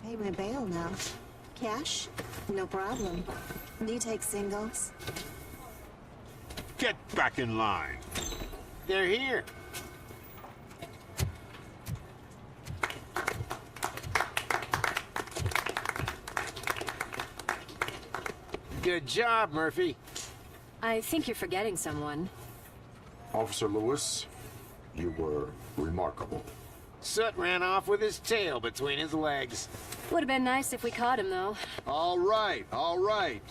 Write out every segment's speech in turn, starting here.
pay my bail now. Cash? No problem. Do you take singles? Get back in line. They're here. Good job, Murphy. I think you're forgetting someone. Officer Lewis, you were remarkable. Soot ran off with his tail between his legs. Would have been nice if we caught him, though. All right, all right.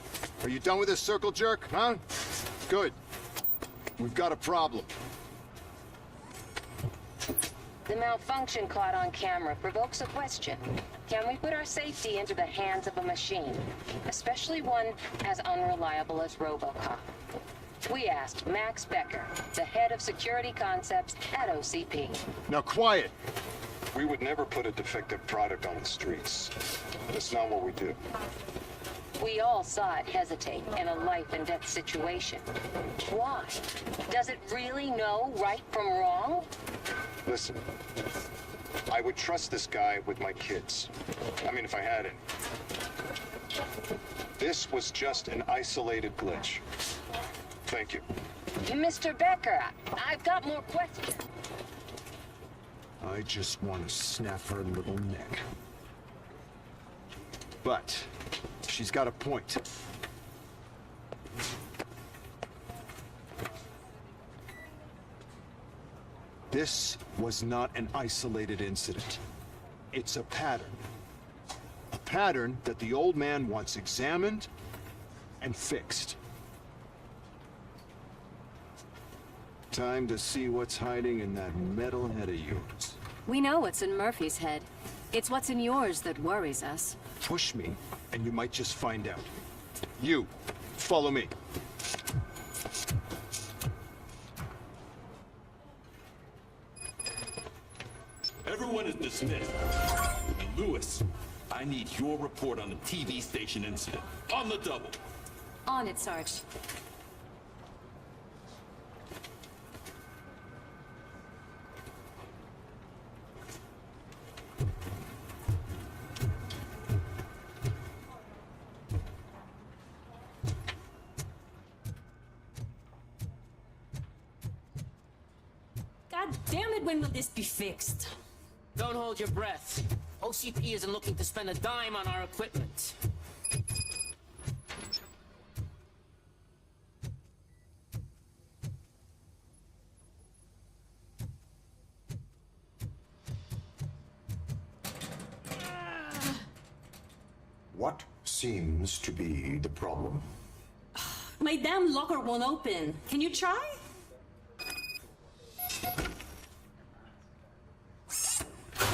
Are you done with this circle jerk, huh? Good. We've got a problem. The malfunction caught on camera provokes a question. Can we put our safety into the hands of a machine, especially one as unreliable as Robocop? We asked Max Becker, the head of security concepts at OCP. Now quiet. We would never put a defective product on the streets. That's not what we do. We all saw it hesitate in a life-and-death situation. Why? Does it really know right from wrong? Listen, I would trust this guy with my kids. I mean, if I had any. This was just an isolated glitch. Thank you. Mr. Becker, I've got more questions. I just want to snap her little neck. But she's got a point. This was not an isolated incident. It's a pattern. A pattern that the old man wants examined and fixed. Time to see what's hiding in that metal head of yours. We know what's in Murphy's head. It's what's in yours that worries us. Push me, and you might just find out. You, follow me. Everyone is dismissed. And Lewis, I need your report on the TV station incident. On the double. On it, Sarge. God damn it, when will this be fixed? Don't hold your breath. OCP isn't looking to spend a dime on our equipment. What seems to be the problem? My damn locker won't open. Can you try?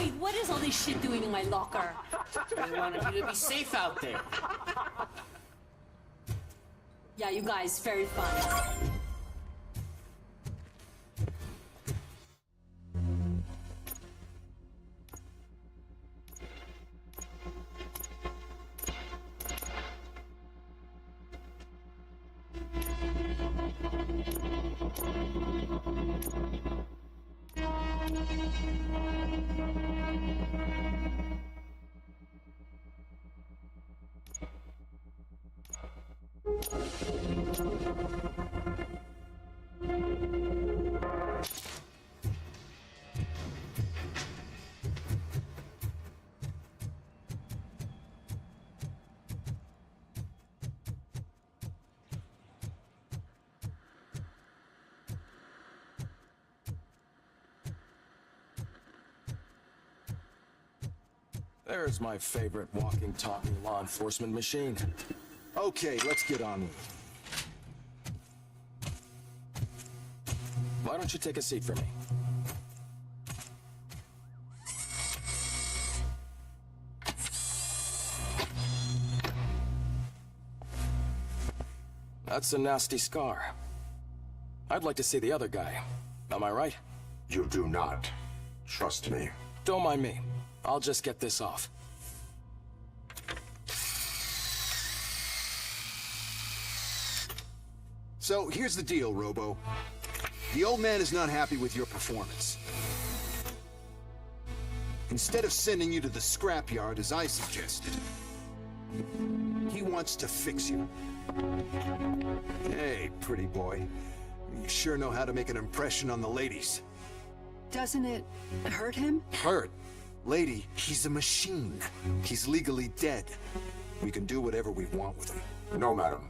Wait, what is all this shit doing in my locker? We wanted you to be safe out there. Yeah, you guys, very fun. There's my favorite walking, talking law enforcement machine. Okay, let's get on with it. Why don't you take a seat for me? That's a nasty scar. I'd like to see the other guy. Am I right? You do not. Trust me. Don't mind me. I'll just get this off. So, here's the deal, Robo. The old man is not happy with your performance. Instead of sending you to the scrapyard as I suggested, he wants to fix you. Hey, pretty boy. You sure know how to make an impression on the ladies. Doesn't it hurt him? Hurt? Lady, he's a machine. He's legally dead. We can do whatever we want with him. No, madam.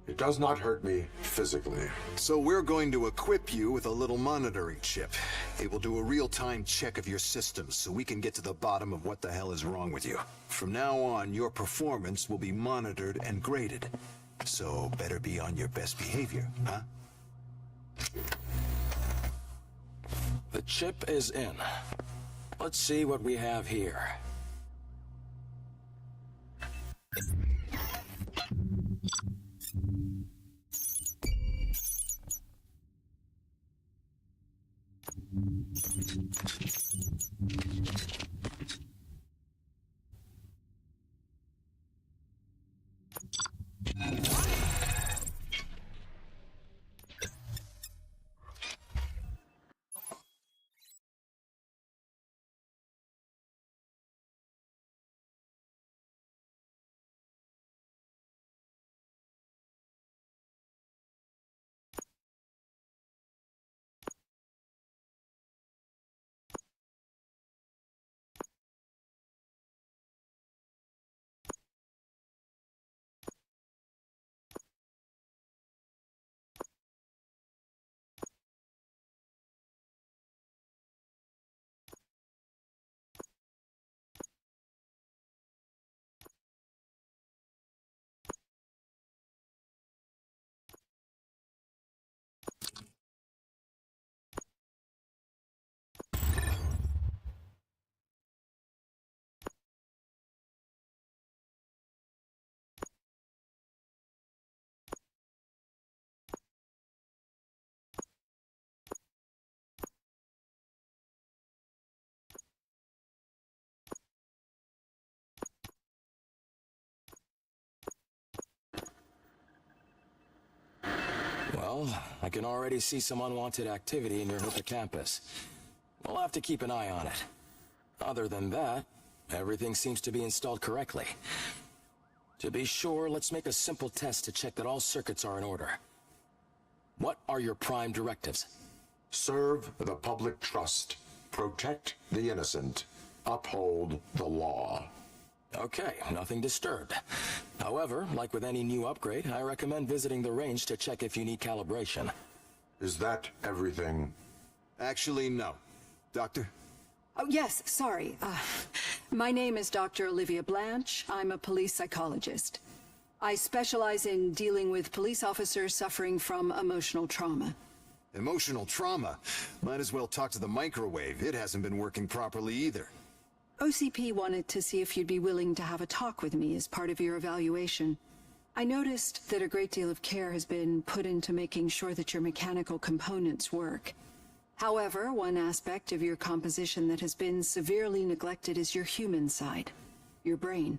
It does not hurt me physically. So we're going to equip you with a little monitoring chip. It will do a real-time check of your systems so we can get to the bottom of what the hell is wrong with you. From now on, your performance will be monitored and graded. So better be on your best behavior, huh? The chip is in. Let's see what we have here. Well, I can already see some unwanted activity near hippocampus. We'll have to keep an eye on it. Other than that, everything seems to be installed correctly. To be sure, let's make a simple test to check that all circuits are in order. What are your prime directives? Serve the public trust. Protect the innocent. Uphold the law. Okay, nothing disturbed. However, like with any new upgrade, I recommend visiting the range to check if you need calibration. Is that everything? Actually, no. Doctor? Oh, yes, sorry. My name is Dr. Olivia Blanche. I'm a police psychologist. I specialize in dealing with police officers suffering from emotional trauma. Emotional trauma? Might as well talk to the microwave. It hasn't been working properly either. OCP wanted to see if you'd be willing to have a talk with me as part of your evaluation. I noticed that a great deal of care has been put into making sure that your mechanical components work. However, one aspect of your composition that has been severely neglected is your human side, your brain.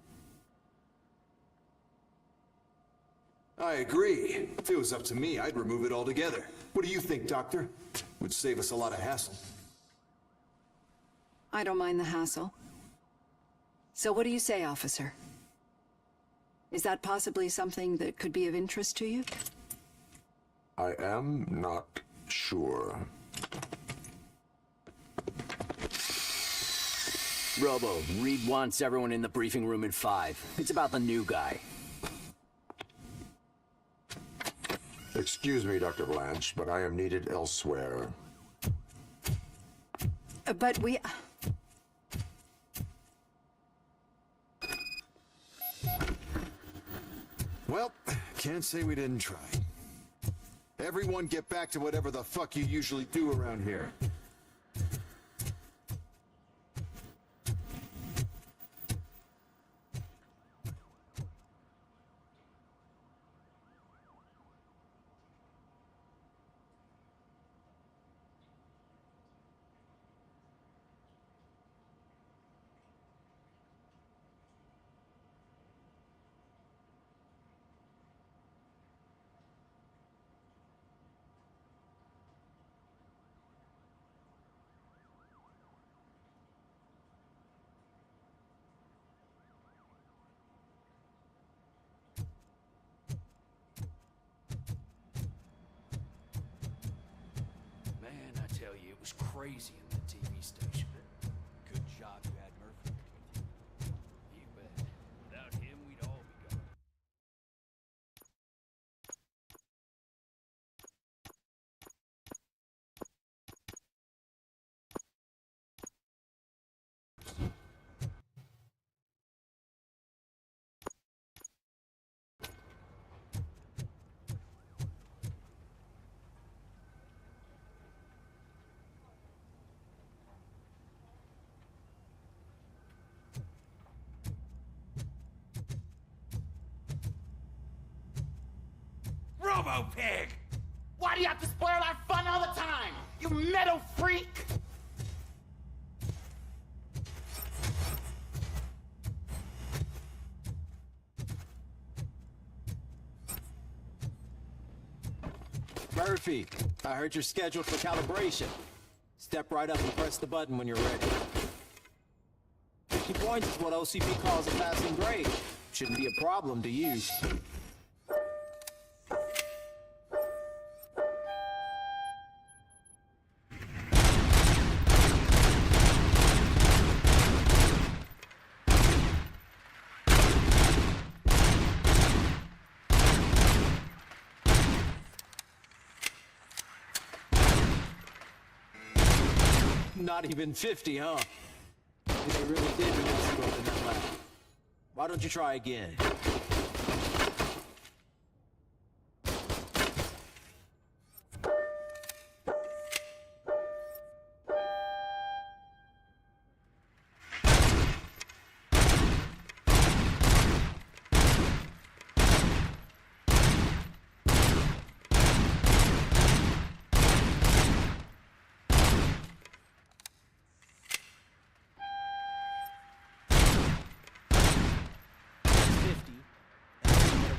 I agree. If it was up to me, I'd remove it altogether. What do you think, Doctor? Would save us a lot of hassle. I don't mind the hassle. So what do you say, officer? Is that possibly something that could be of interest to you? I am not sure. Robo, Reed wants everyone in the briefing room in 5. It's about the new guy. Excuse me, Dr. Blanche, but I am needed elsewhere. But we... Well, can't say we didn't try. Everyone get back to whatever the fuck you usually do around here. was crazy in that TV station. Good job you had Murphy with you. You bet. Without him, we'd all be gone. Robo-Pig! Why do you have to spoil our fun all the time? You metal freak! Murphy, I heard you're scheduled for calibration. Step right up and press the button when you're ready. 50 points is what OCP calls a passing grade. Shouldn't be a problem to use. Not even 50, huh? They really did mess you up in that lab. Why don't you try again?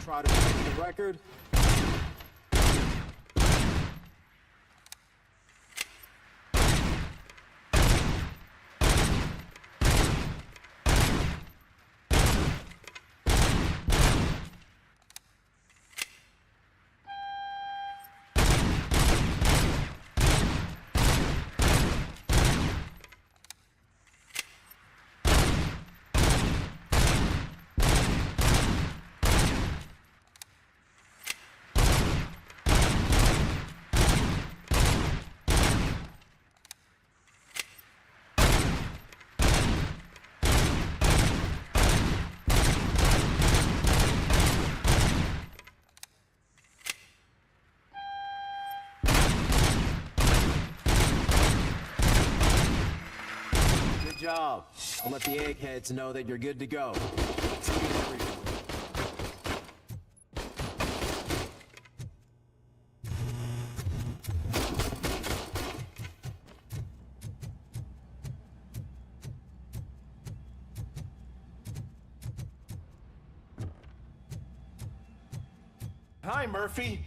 Try to break the record. Good job. I'll let the eggheads know that you're good to go. Hi, Murphy.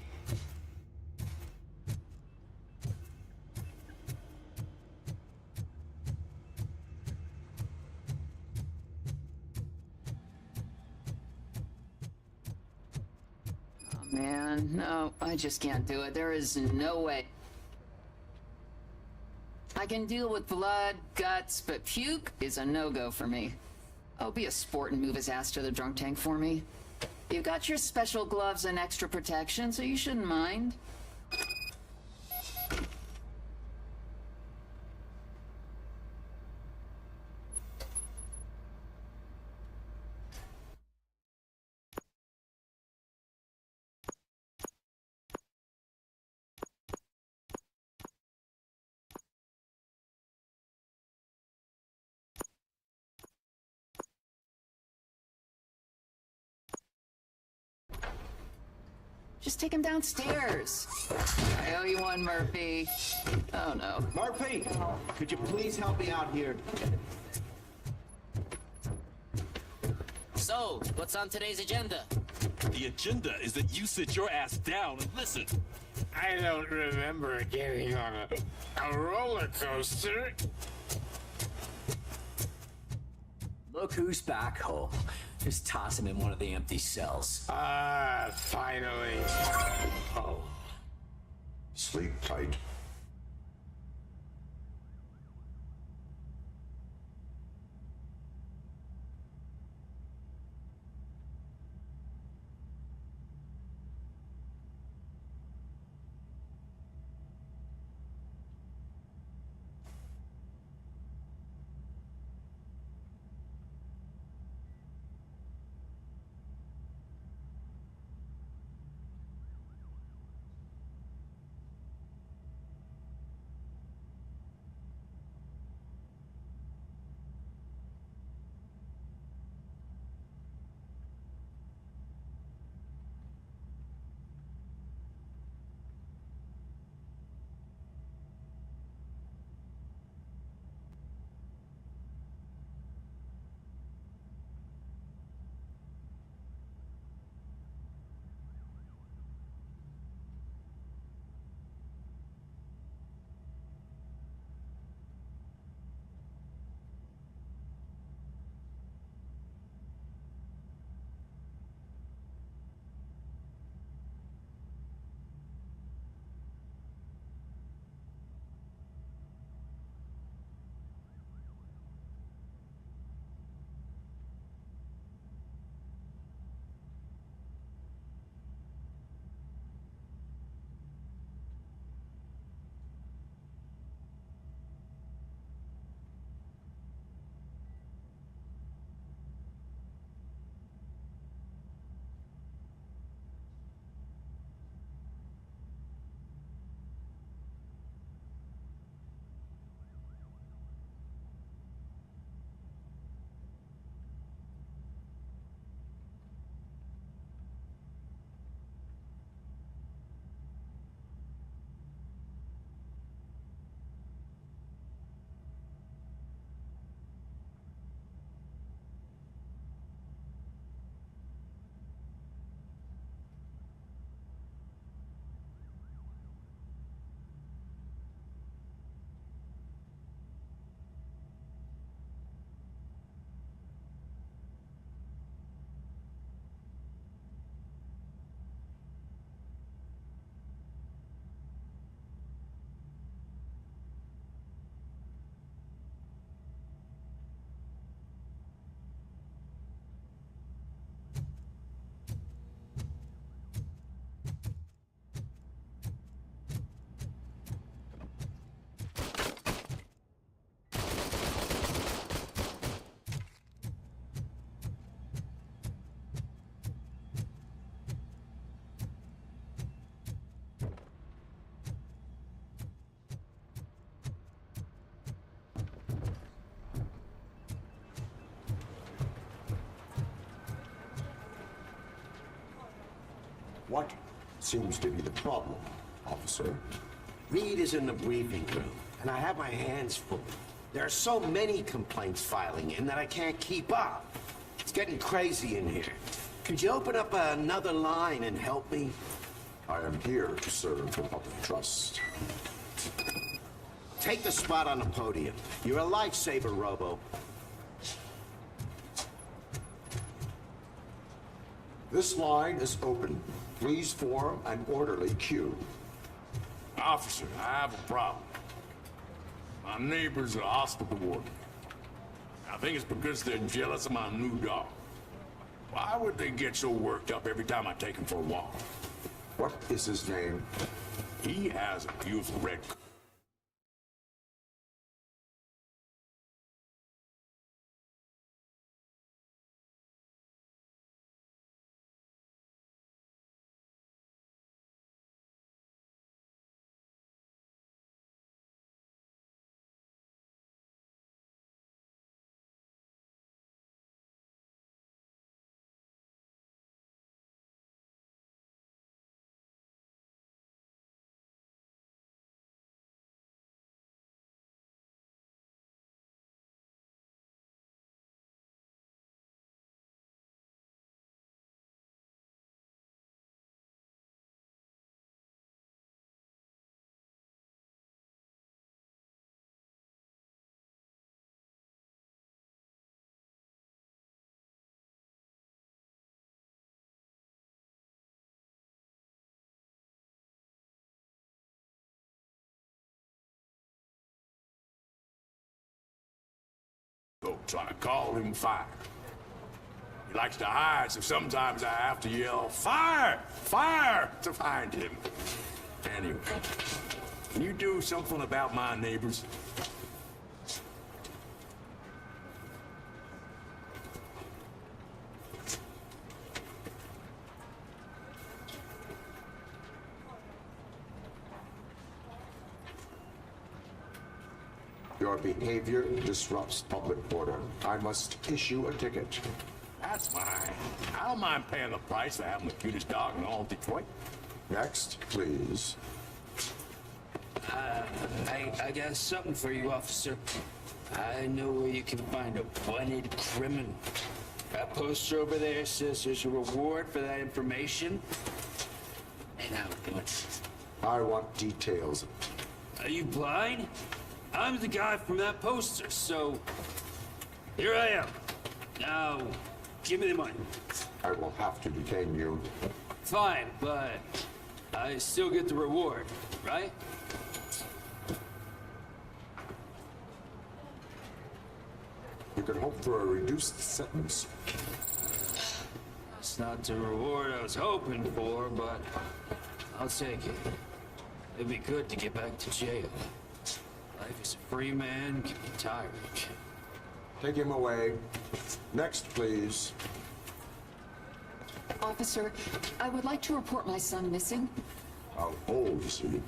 Man, no, I just can't do it. There is no way. I can deal with blood, guts, but puke is a no-go for me. Oh, be a sport and move his ass to the drunk tank for me. You got your special gloves and extra protection, so you shouldn't mind. Just take him downstairs. I owe you one, Murphy. Oh, no. Murphy, could you please help me out here? So, what's on today's agenda? The agenda is that you sit your ass down and listen. I don't remember getting on a roller coaster. Look who's back home. Just toss him in one of the empty cells. Ah, finally. Oh. Sleep tight. What seems to be the problem, officer? Reed is in the briefing room, and I have my hands full. There are so many complaints filing in that I can't keep up. It's getting crazy in here. Could you open up another line and help me? I am here to serve the public trust. Take the spot on the podium. You're a lifesaver, Robo. This line is open. Please form an orderly queue. Officer, I have a problem. My neighbors are hostile toward me. I think it's because they're jealous of my new dog. Why would they get so worked up every time I take him for a walk? What is his name? He has a beautiful red coat. So I call him Fire. He likes to hide, so sometimes I have to yell, "Fire! Fire!" to find him. Anyway, can you do something about my neighbors? Your behavior disrupts public order. I must issue a ticket. That's fine. I don't mind paying the price for having the cutest dog in all of Detroit. Next, please. I got something for you, officer. I know where you can find a wanted criminal. That poster over there says there's a reward for that information. And I want details. Are you blind? I'm the guy from that poster, so here I am. Now, give me the money. I will have to detain you. Fine, but I still get the reward, right? You can hope for a reduced sentence. It's not the reward I was hoping for, but I'll take it. It'd be good to get back to jail. Life as a free man can be tiring. Take him away. Next, please. Officer, I would like to report my son missing. How old is he?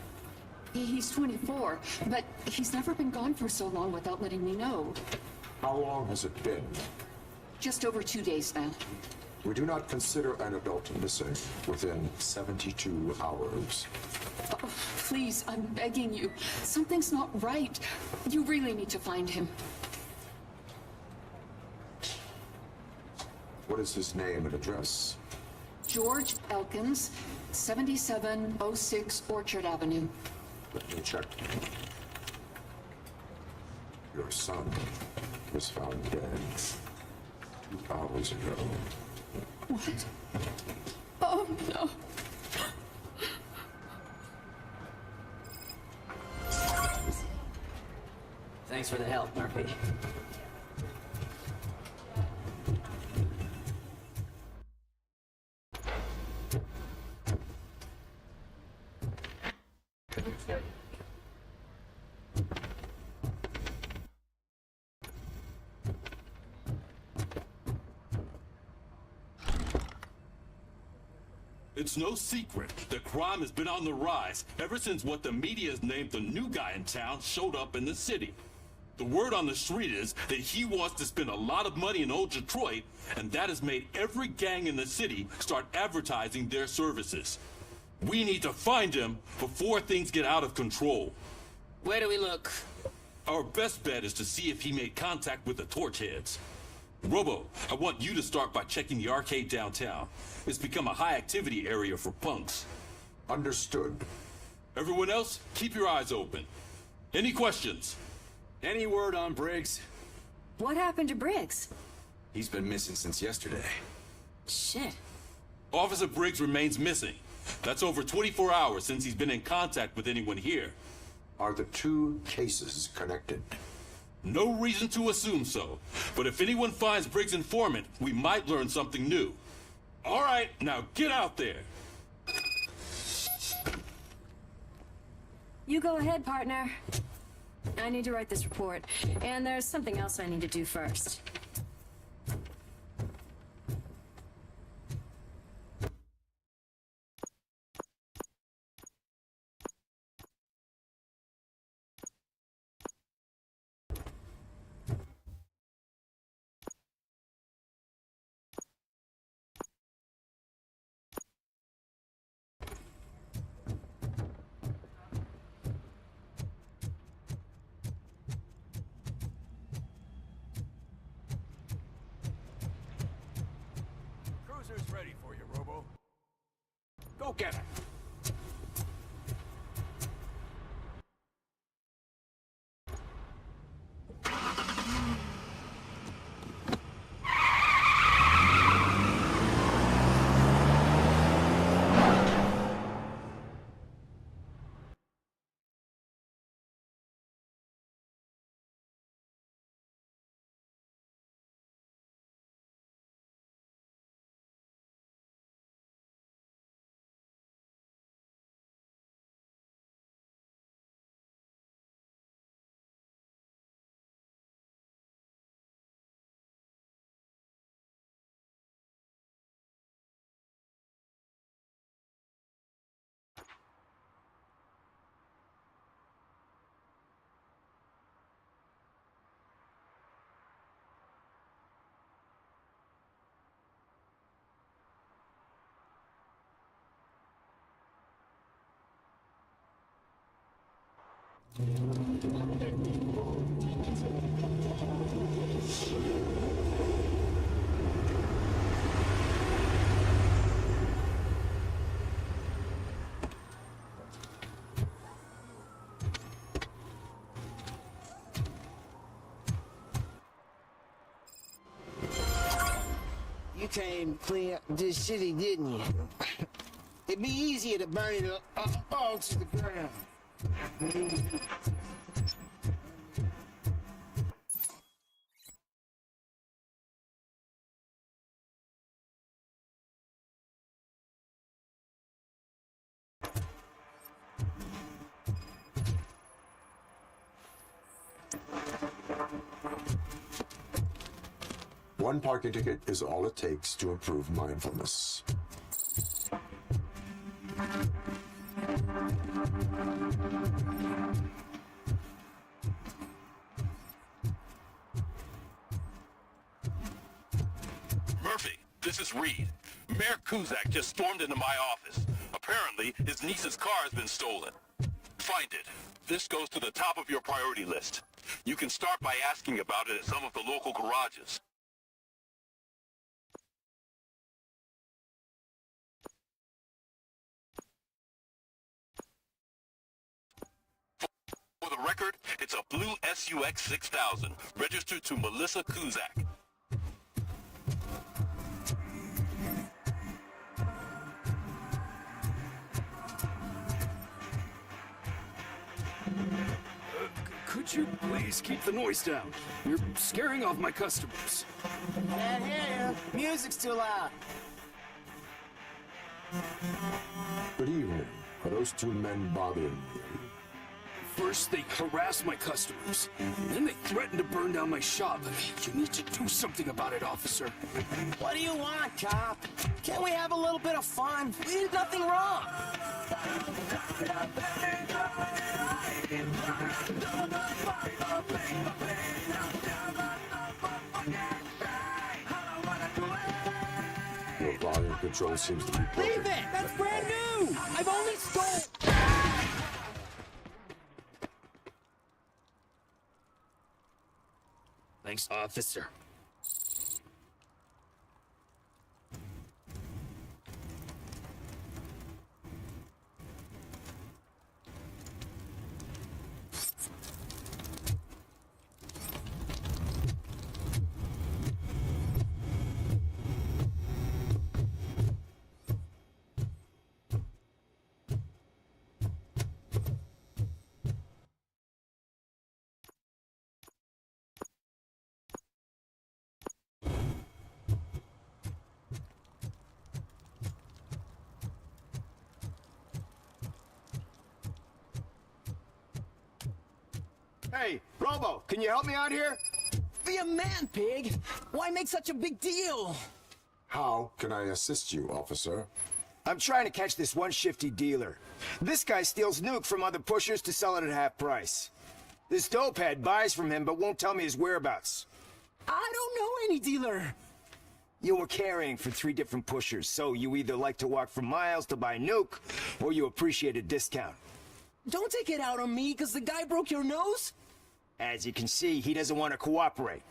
He's 24, but he's never been gone for so long without letting me know. How long has it been? Just over 2 days now. We do not consider an adult missing within 72 hours. Oh, please, I'm begging you. Something's not right. You really need to find him. What is his name and address? George Elkins, 7706 Orchard Avenue. Let me check. Your son was found dead 2 hours ago. What? Oh, no. Thanks for the help, Murphy. It's no secret that crime has been on the rise ever since what the media's named the new guy in town showed up in the city. The word on the street is that he wants to spend a lot of money in old Detroit, and that has made every gang in the city start advertising their services. We need to find him before things get out of control. Where do we look? Our best bet is to see if he made contact with the Torchheads. Robo, I want you to start by checking the arcade downtown. It's become a high-activity area for punks. Understood. Everyone else, keep your eyes open. Any questions? Any word on Briggs? What happened to Briggs? He's been missing since yesterday. Shit. Officer Briggs remains missing. That's over 24 hours since he's been in contact with anyone here. Are the two cases connected? No reason to assume so. But if anyone finds Briggs' informant, we might learn something new. All right, now get out there. You go ahead, partner. I need to write this report, and there's something else I need to do first. Cruiser's ready for you, Robo. Go get it. You came clean up this city, didn't you? It'd be easier to burn it all to the ground. One parking ticket is all it takes to improve mindfulness. Murphy, this is Reed. Mayor Kuzak just stormed into my office. Apparently, his niece's car has been stolen. Find it. This goes to the top of your priority list. You can start by asking about it at some of the local garages. For the record, it's a blue SUX 6000, registered to Melissa Kuzak. Could you please keep the noise down? You're scaring off my customers. Can't hear you. Music's too loud. Good evening. Are those two men bothering you? First, they harass my customers. Then they threaten to burn down my shop. You need to do something about it, officer. What do you want, cop? Can't we have a little bit of fun? We did nothing wrong. control seems to be broken. Leave it! That's brand new! I've only stole... Thanks, officer. Hey, Robo, can you help me out here? Be a man, pig! Why make such a big deal? How can I assist you, officer? I'm trying to catch this one shifty dealer. This guy steals nuke from other pushers to sell it at half price. This dopehead buys from him but won't tell me his whereabouts. I don't know any dealer. You were carrying for 3 different pushers, so you either like to walk for miles to buy nuke, or you appreciate a discount. Don't take it out on me, because the guy broke your nose? As you can see, he doesn't want to cooperate.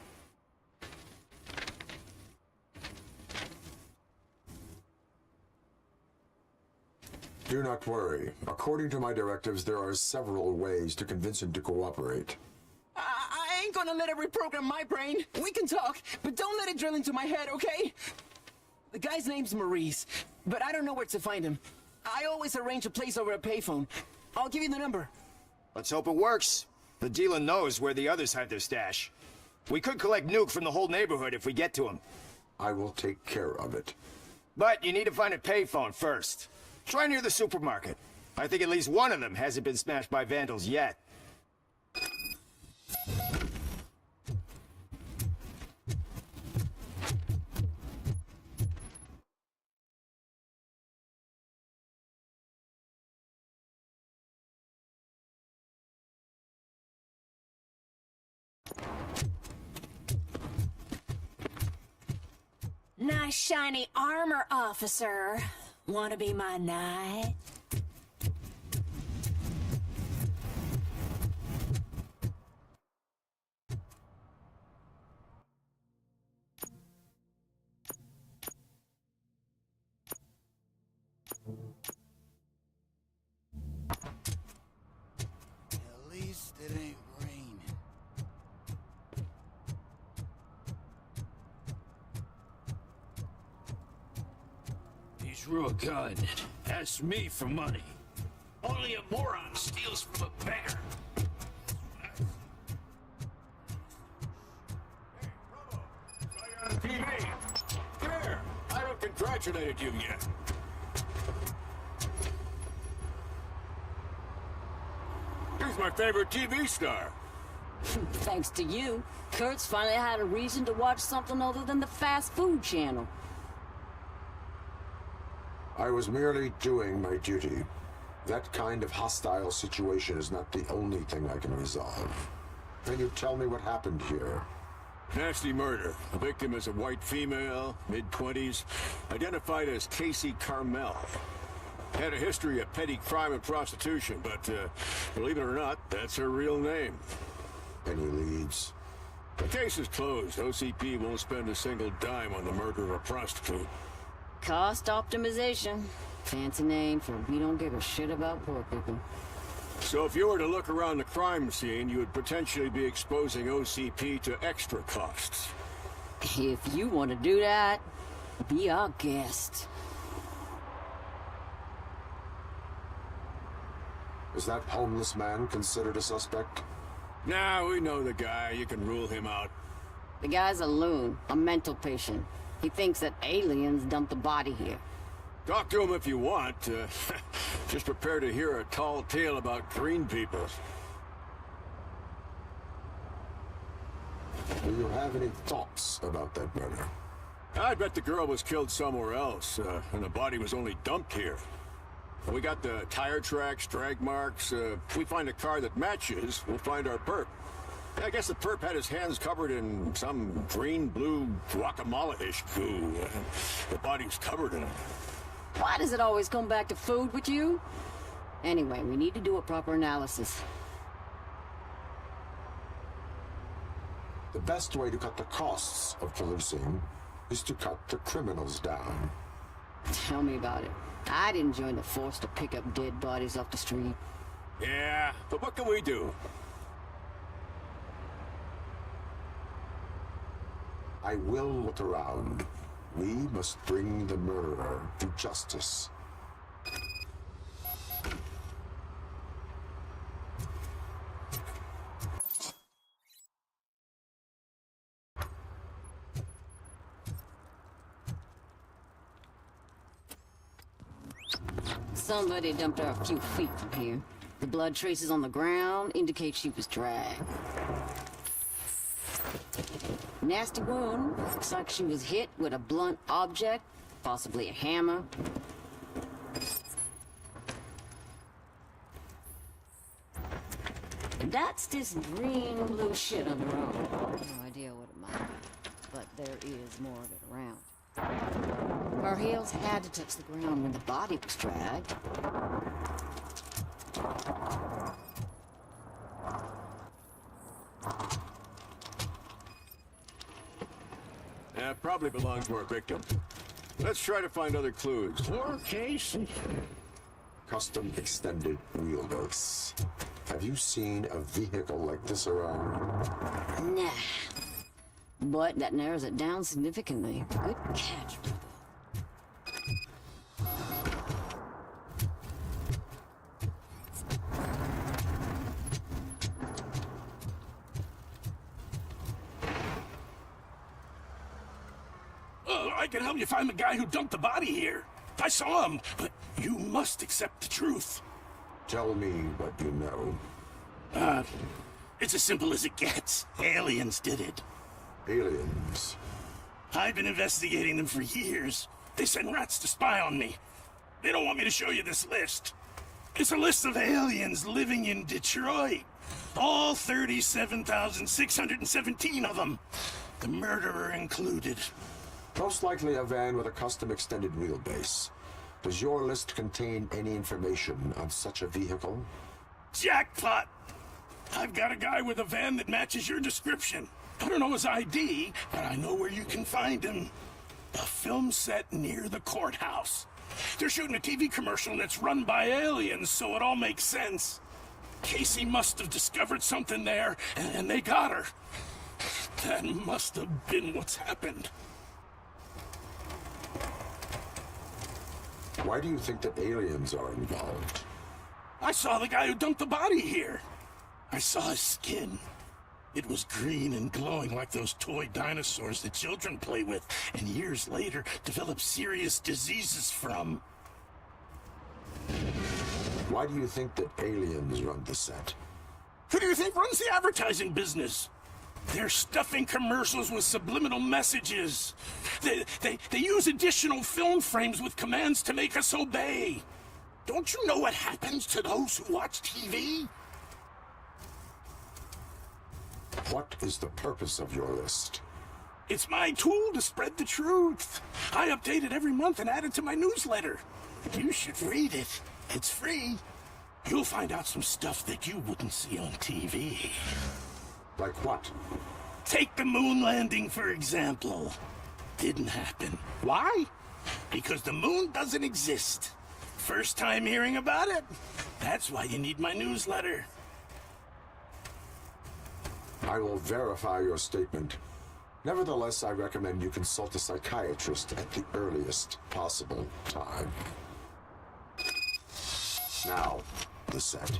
Do not worry. According to my directives, there are several ways to convince him to cooperate. I ain't gonna let it reprogram my brain. We can talk, but don't let it drill into my head, okay? The guy's name's Maurice, but I don't know where to find him. I always arrange a place over a payphone. I'll give you the number. Let's hope it works. The dealer knows where the others hide their stash. We could collect nuke from the whole neighborhood if we get to him. I will take care of it. But you need to find a payphone first. Try near the supermarket. I think at least one of them hasn't been smashed by vandals yet. Nice shiny armor, officer. Wanna be my knight? At least it ain't raining. He's real gun. Ask me for money. Only a moron steals from a beggar. TV! Come here! I haven't congratulated you yet. Here's my favorite TV star. Thanks to you, Kurt's finally had a reason to watch something other than the fast food channel. I was merely doing my duty. That kind of hostile situation is not the only thing I can resolve. Can you tell me what happened here? Nasty murder. The victim is a white female, mid-20s, identified as Casey Carmel. Had a history of petty crime and prostitution, but believe it or not, that's her real name. Any leads? The case is closed. OCP won't spend a single dime on the murder of a prostitute. Cost optimization. Fancy name for we don't give a shit about poor people. So if you were to look around the crime scene, you would potentially be exposing OCP to extra costs. If you want to do that, be our guest. Is that homeless man considered a suspect? Nah, we know the guy. You can rule him out. The guy's a loon, a mental patient. He thinks that aliens dumped the body here. Talk to him if you want. Just prepare to hear a tall tale about green people. Do you have any thoughts about that murder? I bet the girl was killed somewhere else, and the body was only dumped here. We got the tire tracks, drag marks. If we find a car that matches, we'll find our perp. I guess the perp had his hands covered in some green-blue guacamole-ish goo. The body was covered in it. Why does it always come back to food with you? Anyway, we need to do a proper analysis. The best way to cut the costs of policing is to cut the criminals down. Tell me about it. I didn't join the force to pick up dead bodies off the street. Yeah, but what can we do? I will look around. We must bring the murderer to justice. Somebody dumped her a few feet from here. The blood traces on the ground indicate she was dragged. Nasty wound. Looks like she was hit with a blunt object, possibly a hammer. That's this green-blue shit on the road. No idea what it might be, but there is more of it around. Her heels had to touch the ground when the body was dragged. Yeah, probably belonged to our victim. Let's try to find other clues. Poor Casey. Custom extended wheelbase. Have you seen a vehicle like this around? Nah. But that narrows it down significantly. Good catch, Robo. I can help you find the guy who dumped the body here. I saw him, but you must accept the truth. Tell me what you know. It's as simple as it gets. Aliens did it. Aliens? I've been investigating them for years. They send rats to spy on me. They don't want me to show you this list. It's a list of aliens living in Detroit. All 37,617 of them. The murderer included. Most likely a van with a custom extended wheelbase. Does your list contain any information on such a vehicle? Jackpot! I've got a guy with a van that matches your description. I don't know his ID, but I know where you can find him. A film set near the courthouse. They're shooting a TV commercial that's run by aliens, so it all makes sense. Casey must have discovered something there, and they got her. That must have been what's happened. Why do you think that aliens are involved? I saw the guy who dumped the body here. I saw his skin. It was green and glowing like those toy dinosaurs that children play with, and years later develop serious diseases from. Why do you think that aliens run the set? Who do you think runs the advertising business? They're stuffing commercials with subliminal messages. They use additional film frames with commands to make us obey. Don't you know what happens to those who watch TV? What is the purpose of your list? It's my tool to spread the truth. I update it every month and add it to my newsletter. You should read it. It's free. You'll find out some stuff that you wouldn't see on TV. Like what? Take the moon landing, for example. Didn't happen. Why? Because the moon doesn't exist. First time hearing about it? That's why you need my newsletter. I will verify your statement. Nevertheless, I recommend you consult a psychiatrist at the earliest possible time. Now, the set.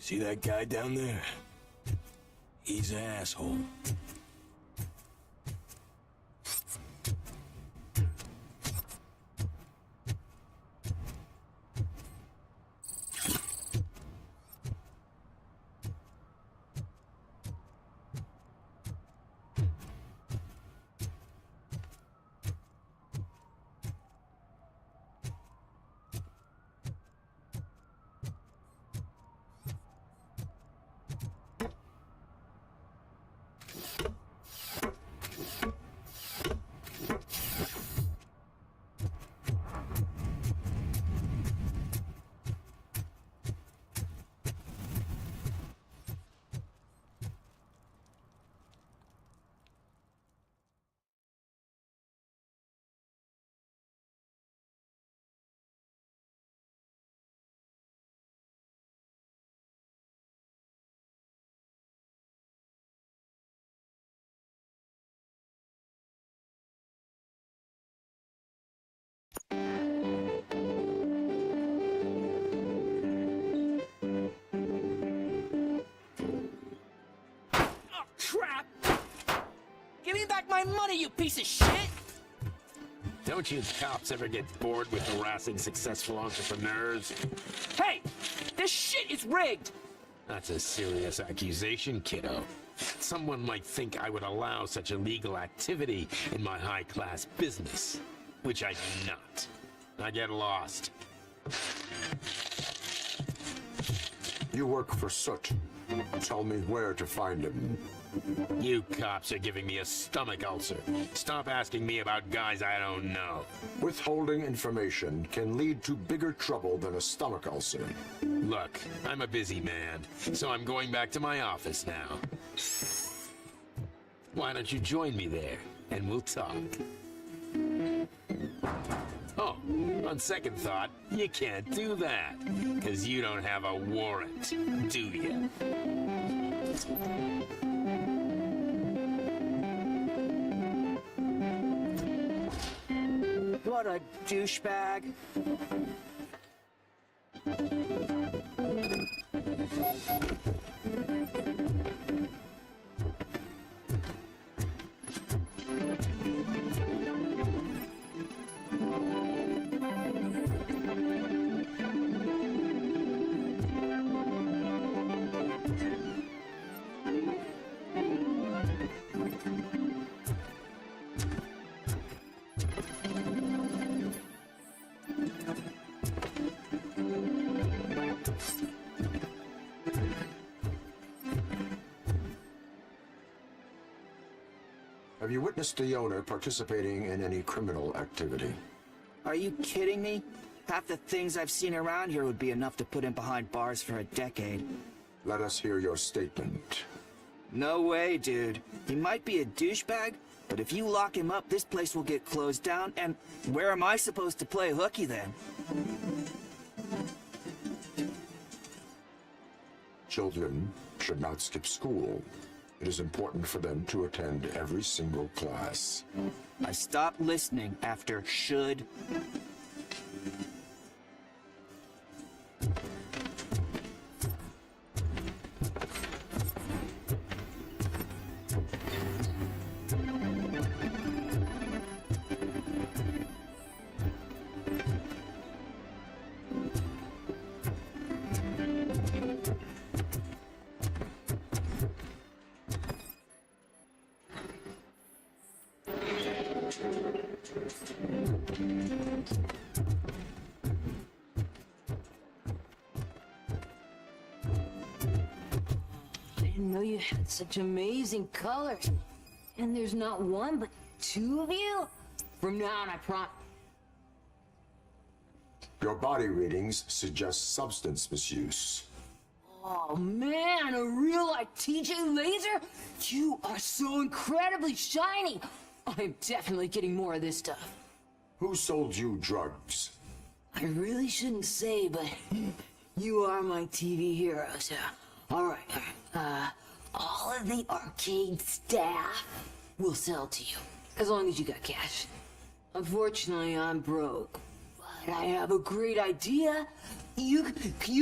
See that guy down there? He's an asshole. Crap! Give me back my money, you piece of shit! Don't you cops ever get bored with harassing successful entrepreneurs? Hey! This shit is rigged! That's a serious accusation, kiddo. Someone might think I would allow such illegal activity in my high-class business, which I do not. I get lost. You work for Soot. Tell me where to find him. You cops are giving me a stomach ulcer. Stop asking me about guys I don't know. Withholding information can lead to bigger trouble than a stomach ulcer. Look, I'm a busy man, so I'm going back to my office now. Why don't you join me there, and we'll talk. Oh, on second thought, you can't do that, because you don't have a warrant, do you? What a douchebag. Have you witnessed the owner participating in any criminal activity? Are you kidding me? Half the things I've seen around here would be enough to put him behind bars for a decade. Let us hear your statement. No way, dude. He might be a douchebag, but if you lock him up, this place will get closed down, and where am I supposed to play hooky then? Children should not skip school. It is important for them to attend every single class. I stopped listening after should. I didn't know you had such amazing colors. And there's not one, but two of you? From now on, I promise. Your body readings suggest substance misuse. Oh man, a real like TJ Laser? You are so incredibly shiny. I'm definitely getting more of this stuff. Who sold you drugs? I really shouldn't say, but you are my TV heroes. All right. All of the arcade staff will sell to you, as long as you got cash. Unfortunately, I'm broke, but I have a great idea. You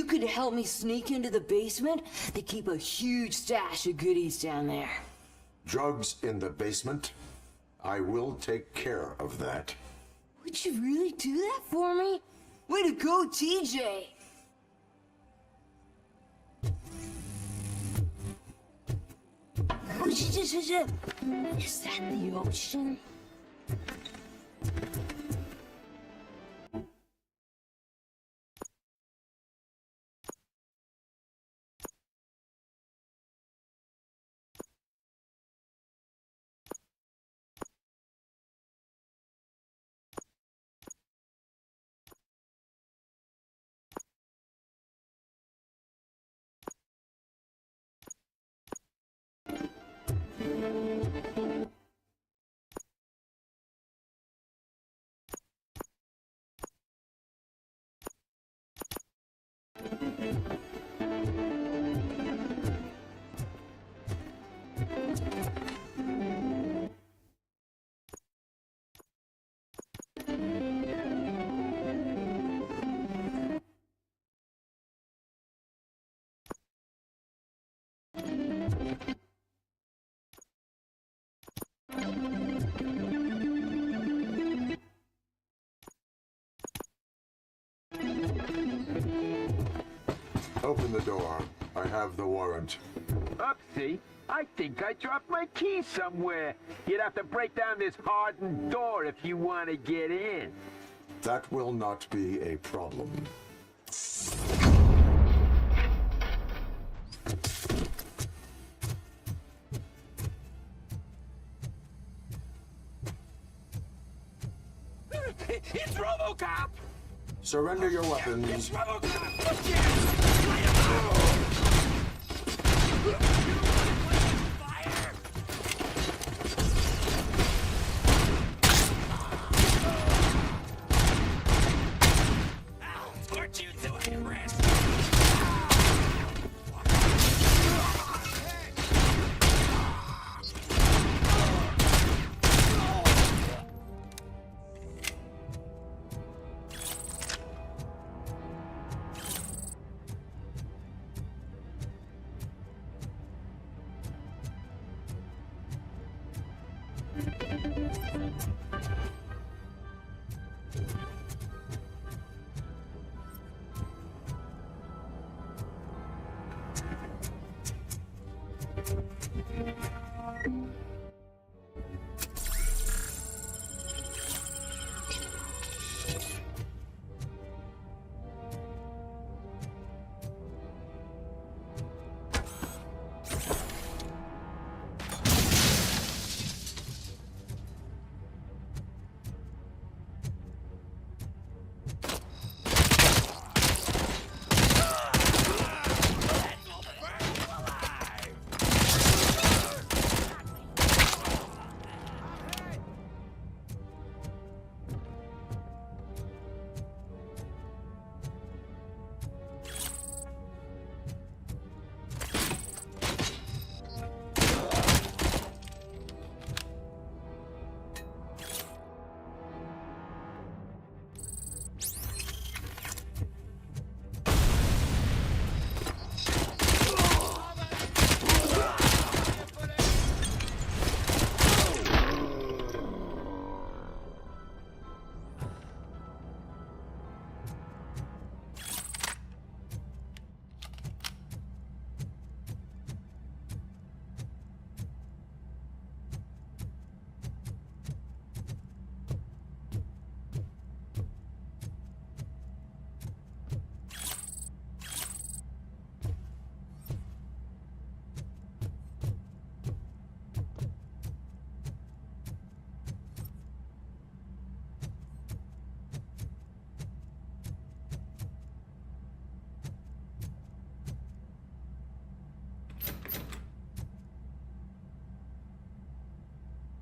could help me sneak into the basement. They keep a huge stash of goodies down there. Drugs in the basement? I will take care of that. Would you really do that for me? Way to go, TJ! Is that the ocean? Open the door. I have the warrant. Upsie, I think I dropped my key somewhere. You'd have to break down this hardened door if you want to get in. That will not be a problem. It's Robocop! Surrender your weapons. It's Robocop! Put you to a rest!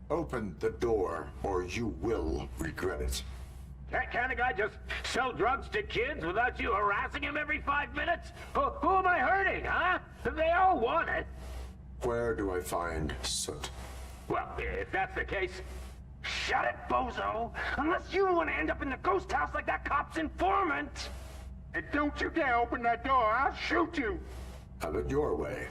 Open the door, or you will regret it. Can't a guy just sell drugs to kids without you harassing him every 5 minutes? Who am I hurting, huh? They all want it. Where do I find Soot? Well, if that's the case, Shut it, bozo! Unless you want to end up in the ghost house like that cop's informant! And don't you dare open that door, I'll shoot you! Have it your way.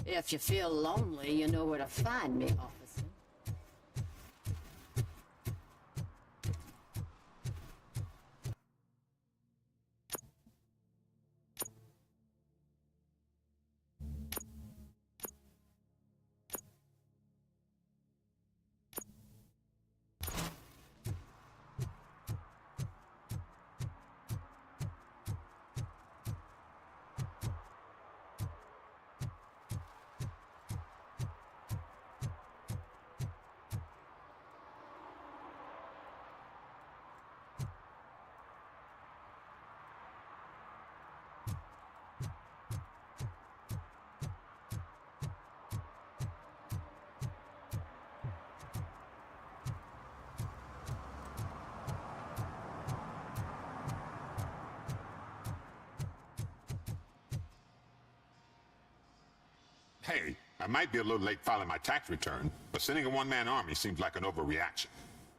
If you feel lonely, you know where to find me, officer. Hey, I might be a little late filing my tax return, but sending a one-man army seems like an overreaction.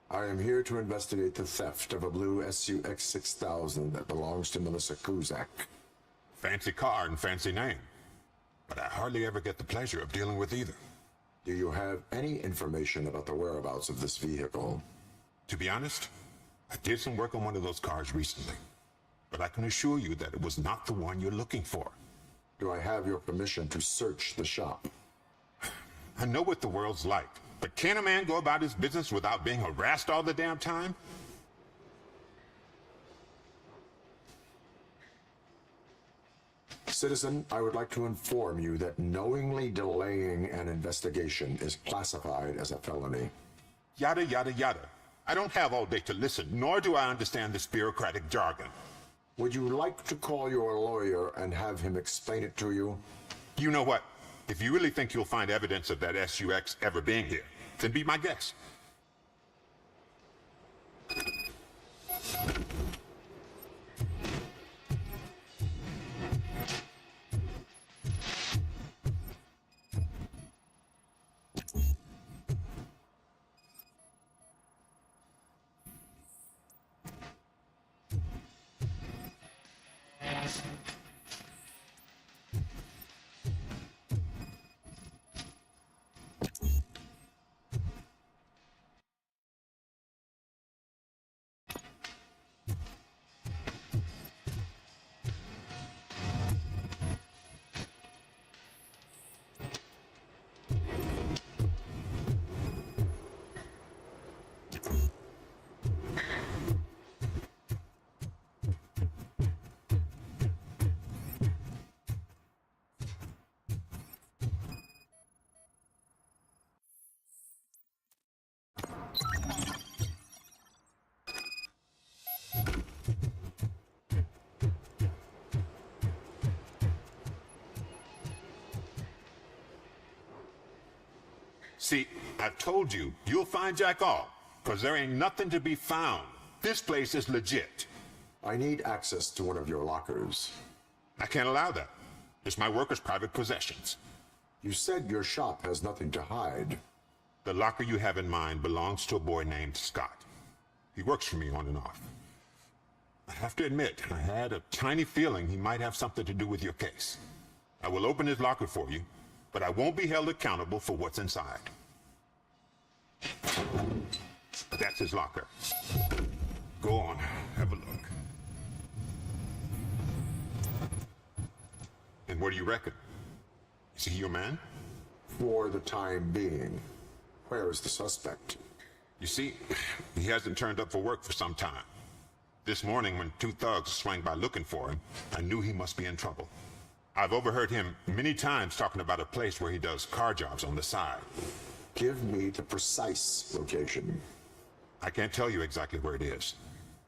I am here to investigate the theft of a blue SUX 6000 that belongs to Melissa Kuzak. Fancy car and fancy name, but I hardly ever get the pleasure of dealing with either. Do you have any information about the whereabouts of this vehicle? To be honest, I did some work on one of those cars recently, but I can assure you that it was not the one you're looking for. Do I have your permission to search the shop? I know what the world's like, But can a man go about his business without being harassed all the damn time? Citizen, I would like to inform you that knowingly delaying an investigation is classified as a felony. Yada, yada, yada. I don't have all day to listen, nor do I understand this bureaucratic jargon. Would you like to call your lawyer and have him explain it to you? You know what? If you really think you'll find evidence of that SUX ever being here, then be my guest. See, I've told you, you'll find Jack all, because there ain't nothing to be found. This place is legit. I need access to one of your lockers. I can't allow that. It's my workers' private possessions. You said your shop has nothing to hide. The locker you have in mind belongs to a boy named Scott. He works for me on and off. I have to admit, I had a tiny feeling he might have something to do with your case. I will open his locker for you, but I won't be held accountable for what's inside. That's his locker. Go on, have a look. And what do you reckon? Is he your man? For the time being. Where is the suspect? You see, he hasn't turned up for work for some time. This morning, when two thugs swang by looking for him, I knew he must be in trouble. I've overheard him many times talking about a place where he does car jobs on the side. Give me the precise location. I can't tell you exactly where it is.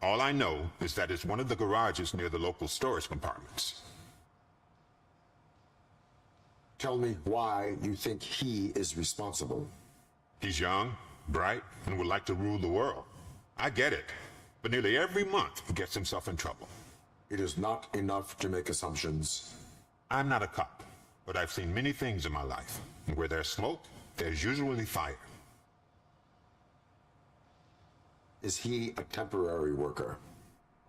All I know is that it's one of the garages near the local storage compartments. Tell me why you think he is responsible. He's young, bright, and would like to rule the world. I get it. But nearly every month he gets himself in trouble. It is not enough to make assumptions. I'm not a cop, but I've seen many things in my life. And where there's smoke, there's usually fire. Is he a temporary worker?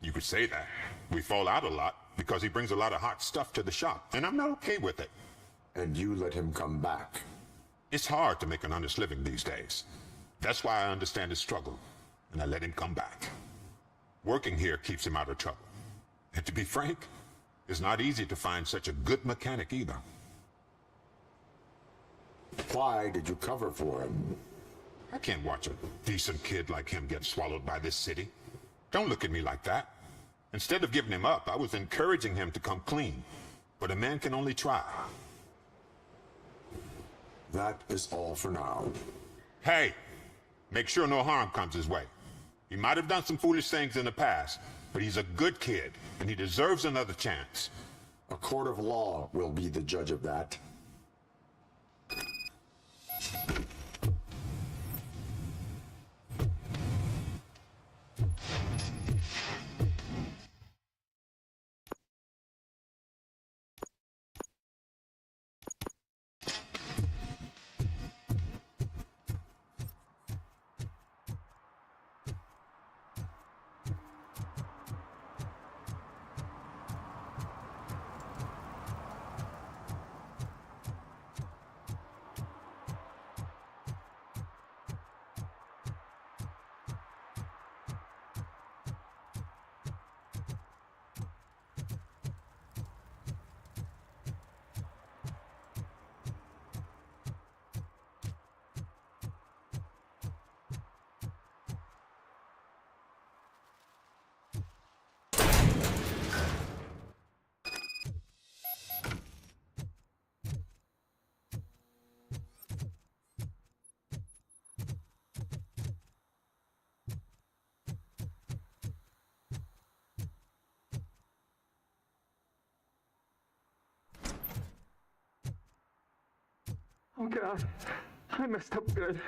You could say that. We fall out a lot because he brings a lot of hot stuff to the shop, and I'm not okay with it. And you let him come back? It's hard to make an honest living these days. That's why I understand his struggle, and I let him come back. Working here keeps him out of trouble. And to be frank, it's not easy to find such a good mechanic either. Why did you cover for him? I can't watch a decent kid like him get swallowed by this city. Don't look at me like that. Instead of giving him up, I was encouraging him to come clean. But a man can only try. That is all for now. Hey, make sure no harm comes his way. He might have done some foolish things in the past, but he's a good kid, and he deserves another chance. A court of law will be the judge of that. Oh God, I messed up good.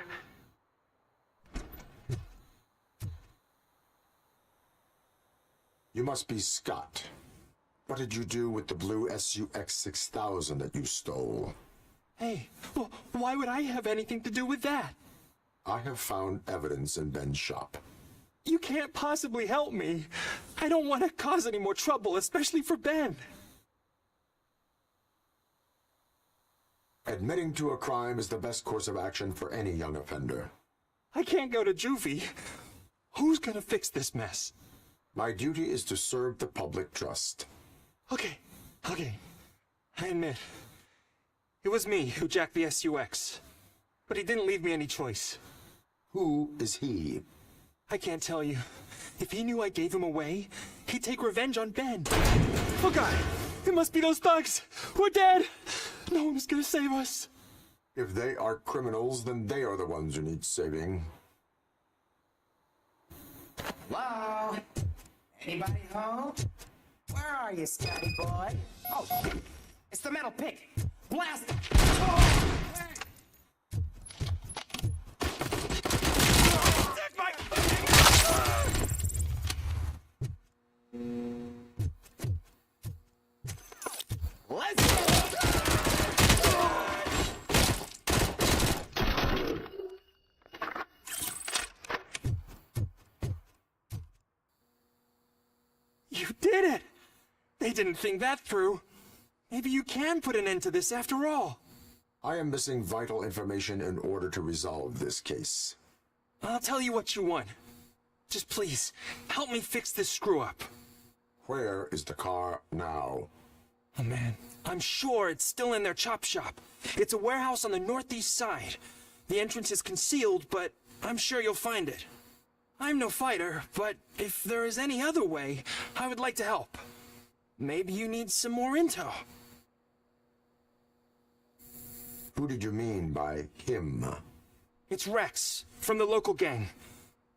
You must be Scott. What did you do with the blue SUX 6000 that you stole? Hey, why would I have anything to do with that? I have found evidence in Ben's shop. You can't possibly help me. I don't want to cause any more trouble, especially for Ben. Admitting to a crime is the best course of action for any young offender. I can't go to juvie. Who's gonna fix this mess? My duty is to serve the public trust. Okay. I admit. It was me who jacked the SUX. But he didn't leave me any choice. Who is he? I can't tell you. If he knew I gave him away, he'd take revenge on Ben. Oh God! It must be those thugs! We're dead! No one's gonna save us. If they are criminals, then they are the ones who need saving. Hello? Anybody home? Where are you, Scotty boy? Oh, it's the metal pig. Blast it! Oh, hey. Take my... Let's go! You did it! They didn't think that through. Maybe you can put an end to this after all. I am missing vital information in order to resolve this case. I'll tell you what you want. Just please, help me fix this screw-up. Where is the car now? Oh man, I'm sure it's still in their chop shop. It's a warehouse on the northeast side. The entrance is concealed, but I'm sure you'll find it. I'm no fighter, but if there is any other way, I would like to help. Maybe you need some more intel. Who did you mean by him? It's Rex, from the local gang.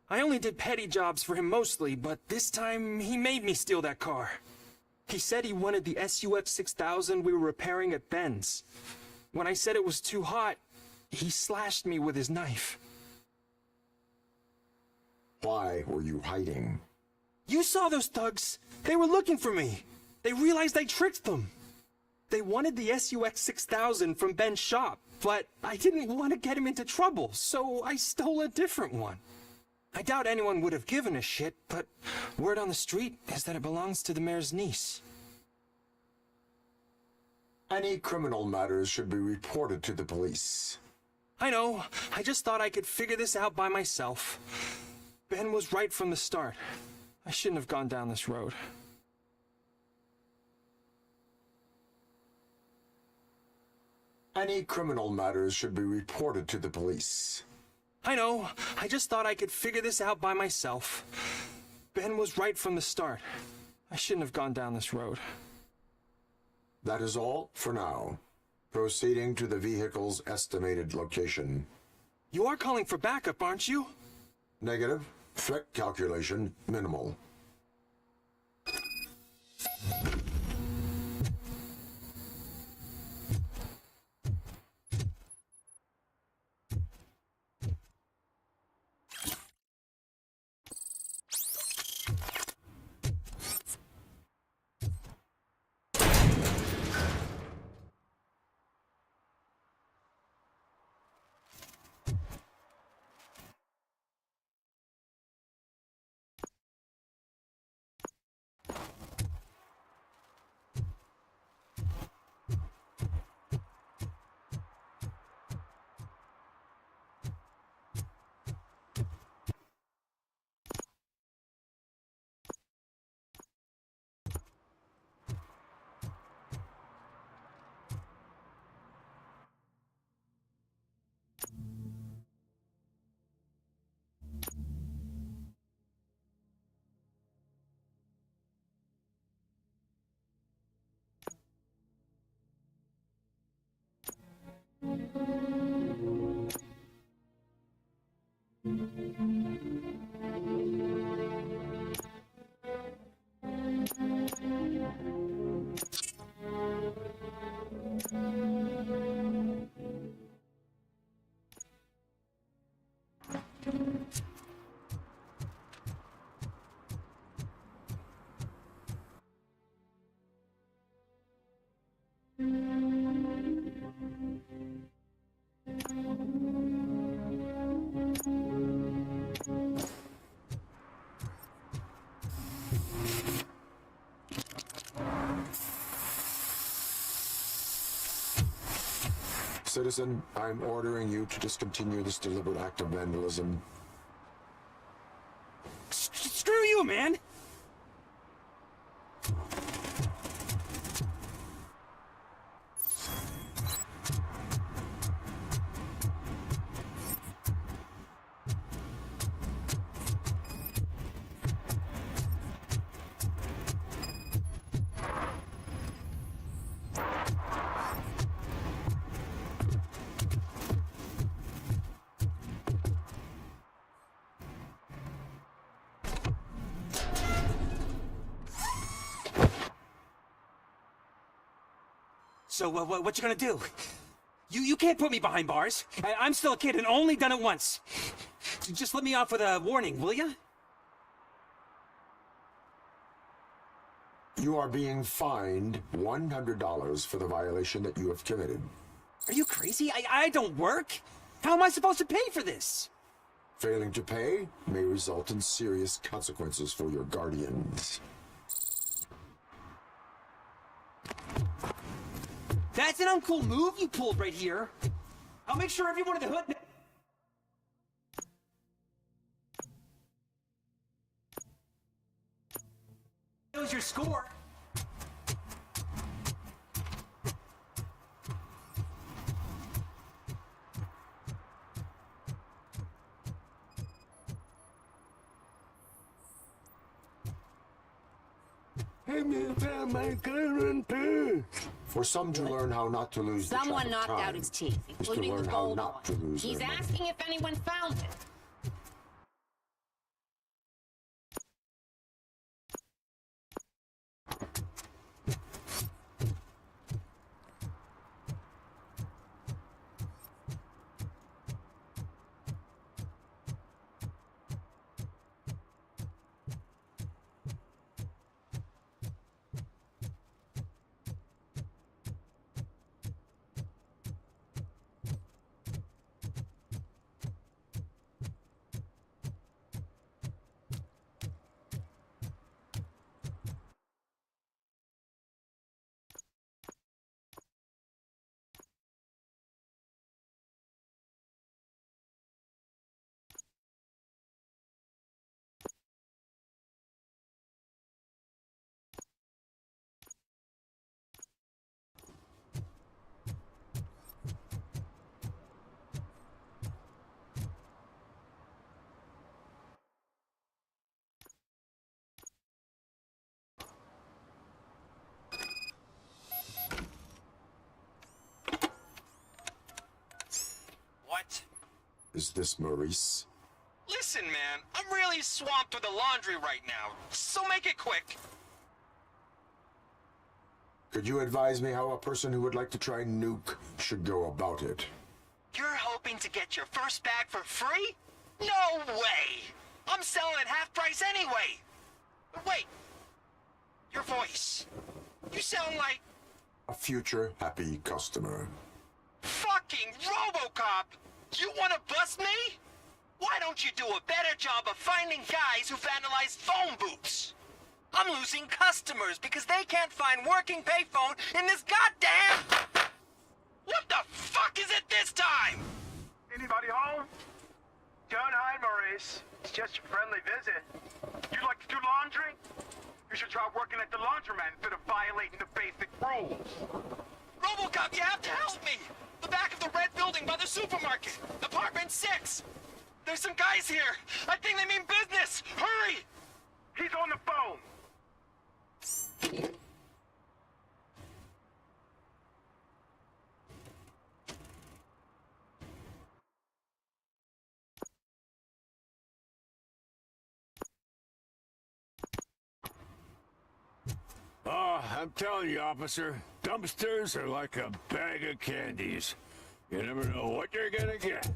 I only did petty jobs for him mostly, but this time he made me steal that car. He said he wanted the SUX 6000 we were repairing at Ben's. When I said it was too hot, he slashed me with his knife. Why were you hiding? You saw those thugs. They were looking for me. They realized I tricked them. They wanted the SUX 6000 from Ben's shop, but I didn't want to get him into trouble, so I stole a different one. I doubt anyone would have given a shit, but word on the street is that it belongs to the mayor's niece. Any criminal matters should be reported to the police. I know. I just thought I could figure this out by myself. Ben was right from the start. I shouldn't have gone down this road. Any criminal matters should be reported to the police. I know. I just thought I could figure this out by myself. Ben was right from the start. I shouldn't have gone down this road. That is all for now. Proceeding to the vehicle's estimated location. You are calling for backup, aren't you? Negative. Threat calculation minimal. Citizen, I'm ordering you to discontinue this deliberate act of vandalism. Screw you, man! So, what you gonna do? You can't put me behind bars. I'm still a kid and only done it once. Just let me off with a warning, will ya? You are being fined $100 for the violation that you have committed. Are you crazy? I don't work. How am I supposed to pay for this? Failing to pay may result in serious consequences for your guardians. That's an uncool move you pulled right here. I'll make sure everyone in the hood knows your score. For some to learn how not to lose the track Someone of knocked time out his teeth, is to including learn the how gold not to one. lose He's their money. asking if anyone found it. What? Is this Maurice? Listen, man, I'm really swamped with the laundry right now, so make it quick. Could you advise me how a person who would like to try nuke should go about it? You're hoping to get your first bag for free? No way! I'm selling at half price anyway! But wait, your voice. You sound like A future happy customer. fucking Robocop! You wanna bust me? Why don't you do a better job of finding guys who vandalize phone booths? I'm losing customers because they can't find working payphone in this goddamn... What the fuck is it this time? Anybody home? Don't hide, Maurice. It's just a friendly visit. You like to do laundry? You should try working at the laundromat instead of violating the basic rules. Robocop, you have to help me! The back of the red building by the supermarket. Apartment 6. There's some guys here. I think they mean business. Hurry! He's on the phone. Oh, I'm telling you, officer, dumpsters are like a bag of candies. You never know what you're gonna get.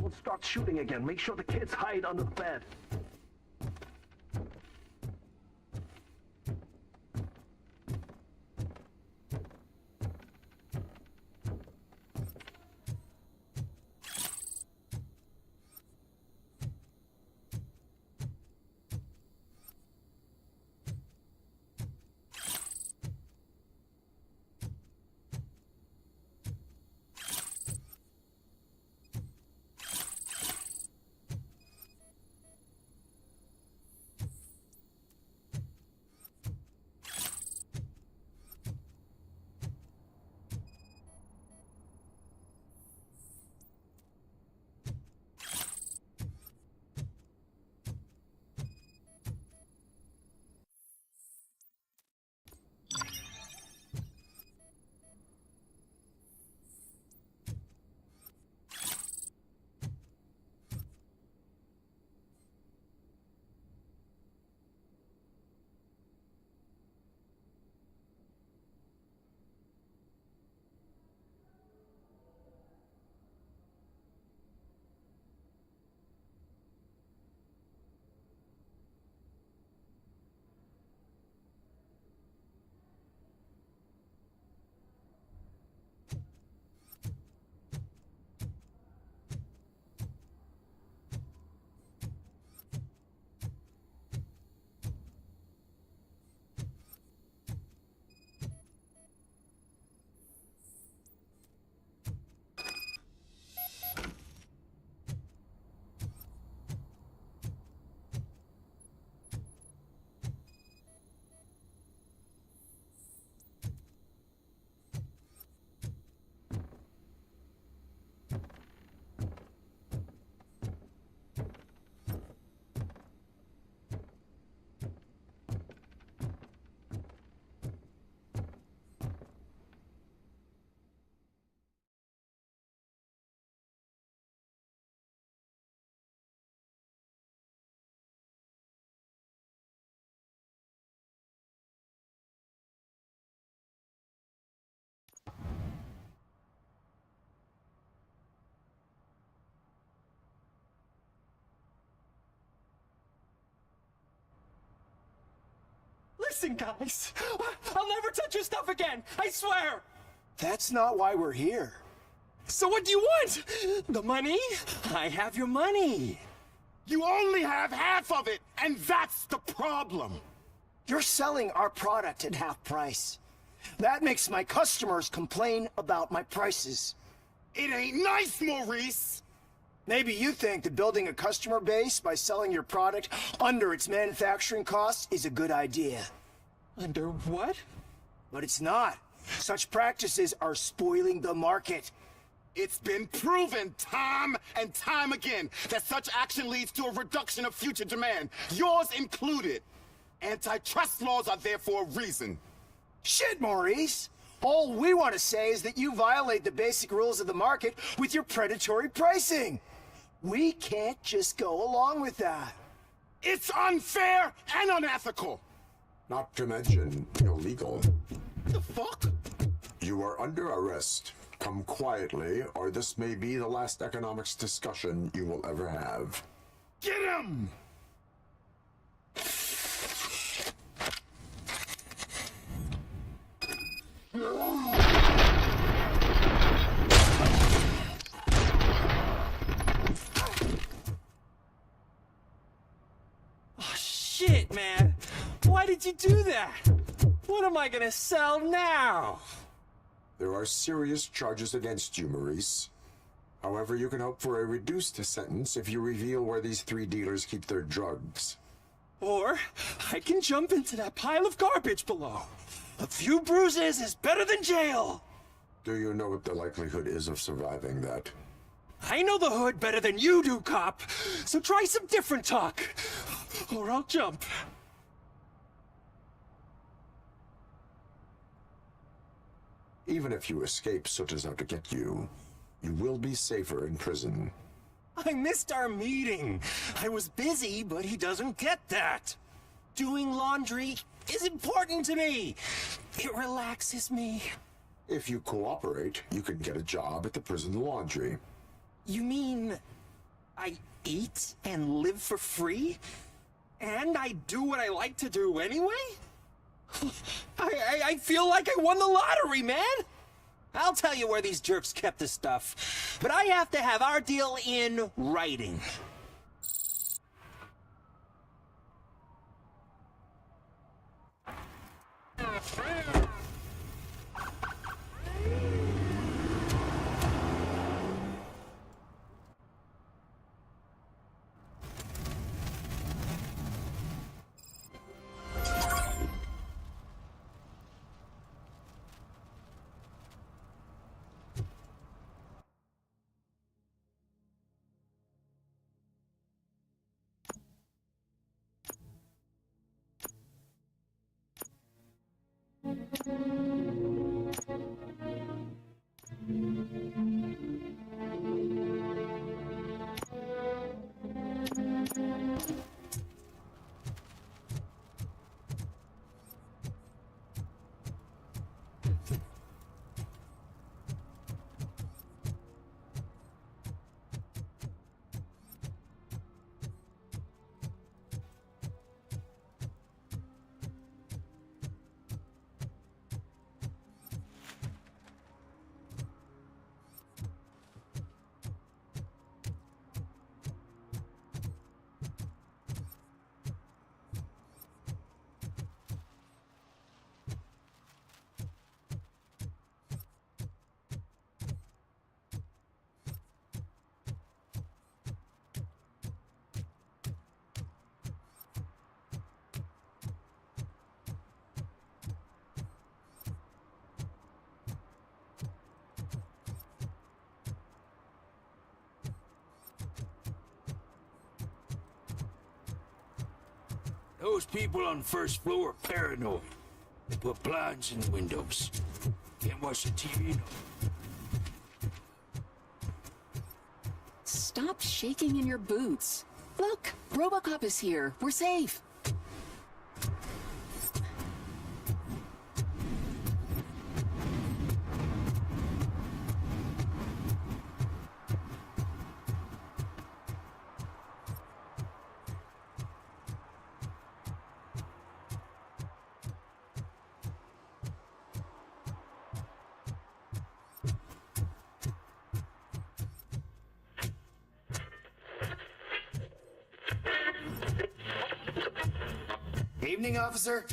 someone starts shooting again, make sure the kids hide under the bed. Listen, guys, I'll never touch your stuff again, I swear! That's not why we're here. So what do you want? The money? I have your money. You only have half of it, and that's the problem. You're selling our product at half price. That makes my customers complain about my prices. It ain't nice, Maurice! Maybe you think that building a customer base by selling your product under its manufacturing costs is a good idea. Under what? But it's not. Such practices are spoiling the market. It's been proven time and time again that such action leads to a reduction of future demand, yours included. Antitrust laws are there for a reason. Shit, Maurice! All we want to say is that you violate the basic rules of the market with your predatory pricing. We can't just go along with that. It's unfair and unethical! Not to mention illegal. The fuck? You are under arrest. Come quietly, or this may be the last economics discussion you will ever have. Get him! Oh, shit, man. Why did you do that? What am I gonna sell now? There are serious charges against you, Maurice. However, you can hope for a reduced sentence if you reveal where these three dealers keep their drugs. Or I can jump into that pile of garbage below. A few bruises is better than jail. Do you know what the likelihood is of surviving that? I know the hood better than you do, cop. So try some different talk, or I'll jump. Even if you escape Soot is out to get you, you will be safer in prison. I missed our meeting. I was busy, but he doesn't get that. Doing laundry is important to me. It relaxes me. If you cooperate, you can get a job at the prison laundry. You mean I eat and live for free? And I do what I like to do anyway? I feel like I won the lottery, man! I'll tell you where these jerks kept the stuff, but I have to have our deal in writing. Those people on the first floor are paranoid. They put blinds in the windows. Can't watch the TV, no. Stop shaking in your boots. Look, Robocop is here. We're safe. Evening, officer.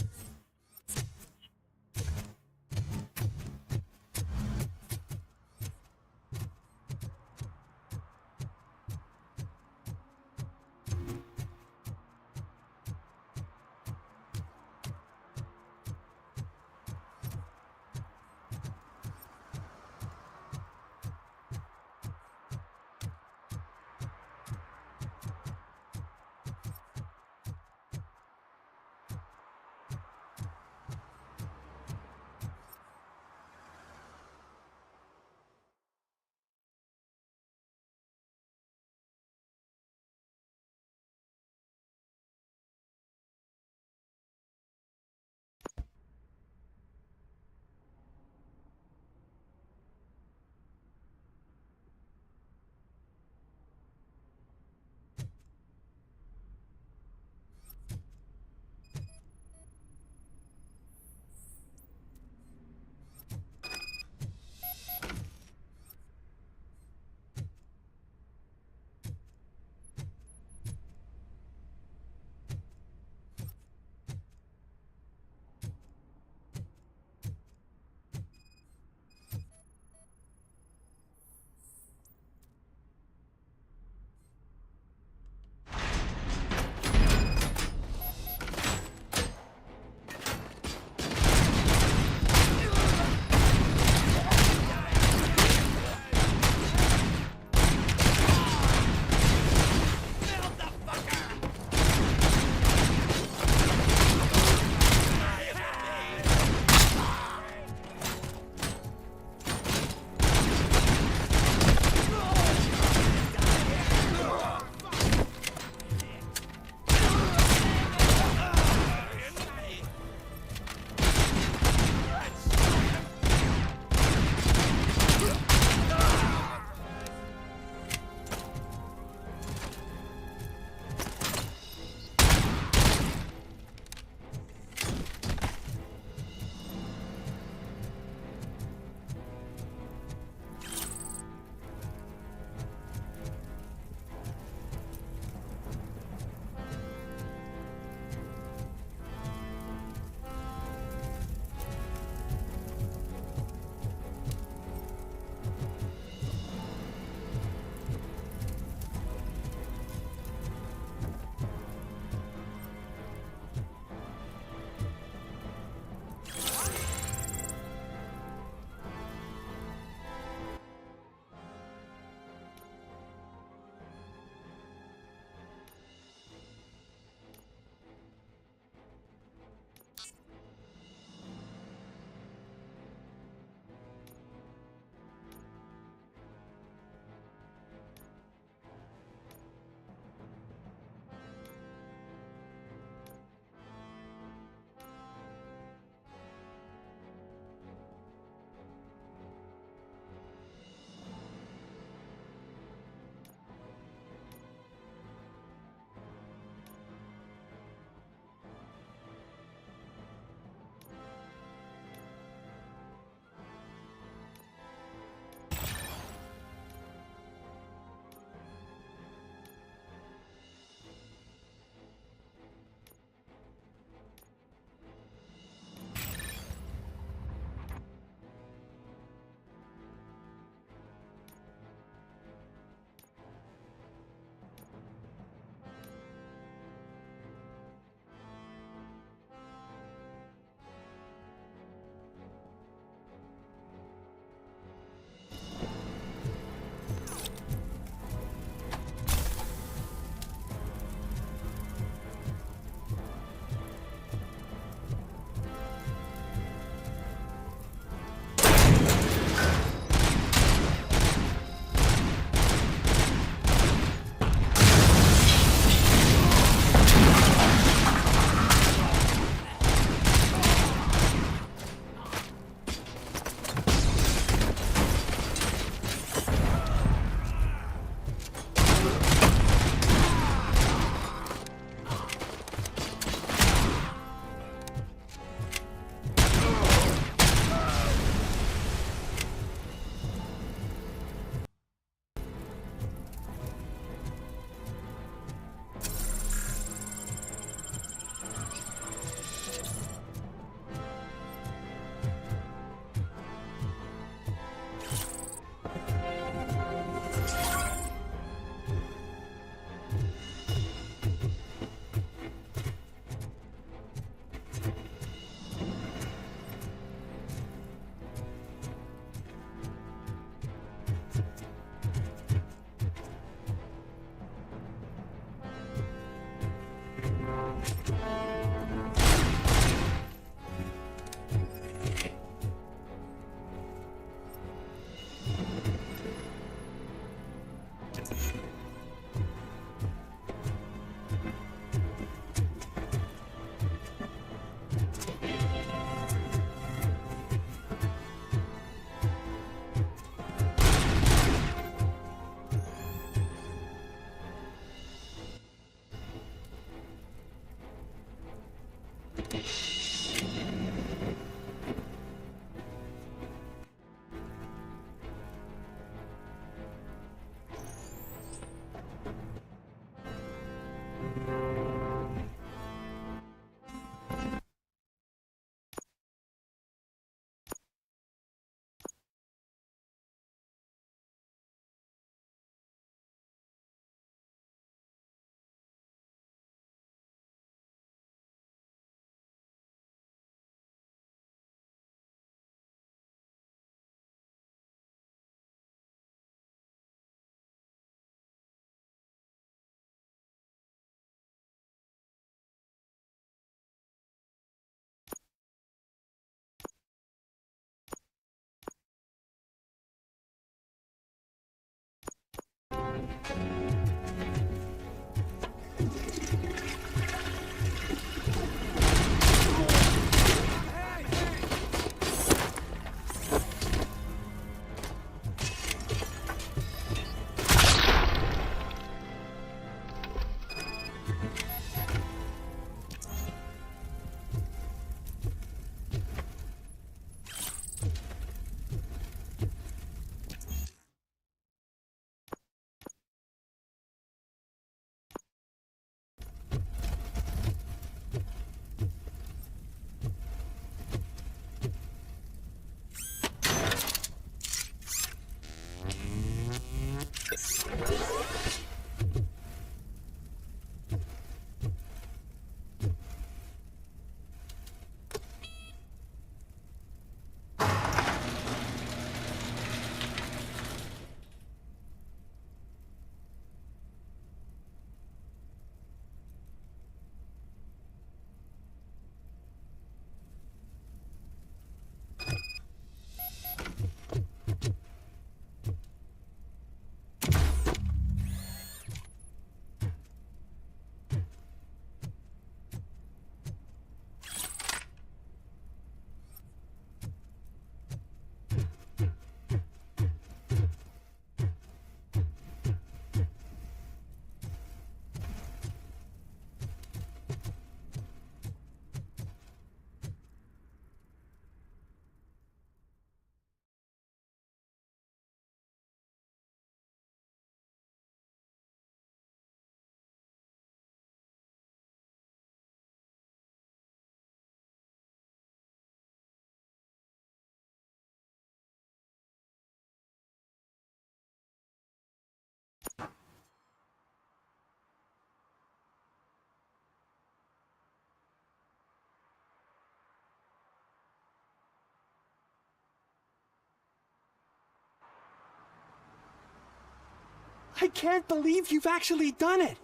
I can't believe you've actually done it!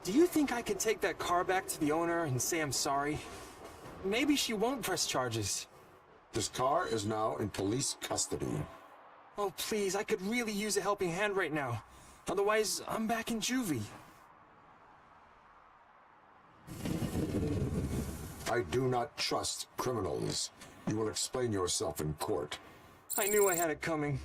Do you think I can take that car back to the owner and say I'm sorry? Maybe she won't press charges. This car is now in police custody. Oh, please, I could really use a helping hand right now. Otherwise, I'm back in juvie. I do not trust criminals. You will explain yourself in court. I knew I had it coming.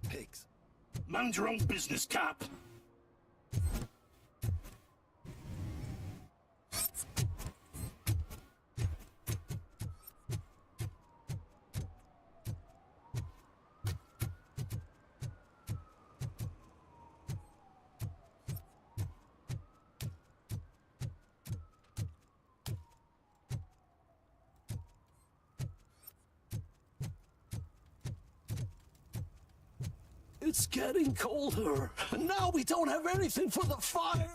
Pigs. Mind your own business, cop. It's getting colder, and now we don't have anything for the fire.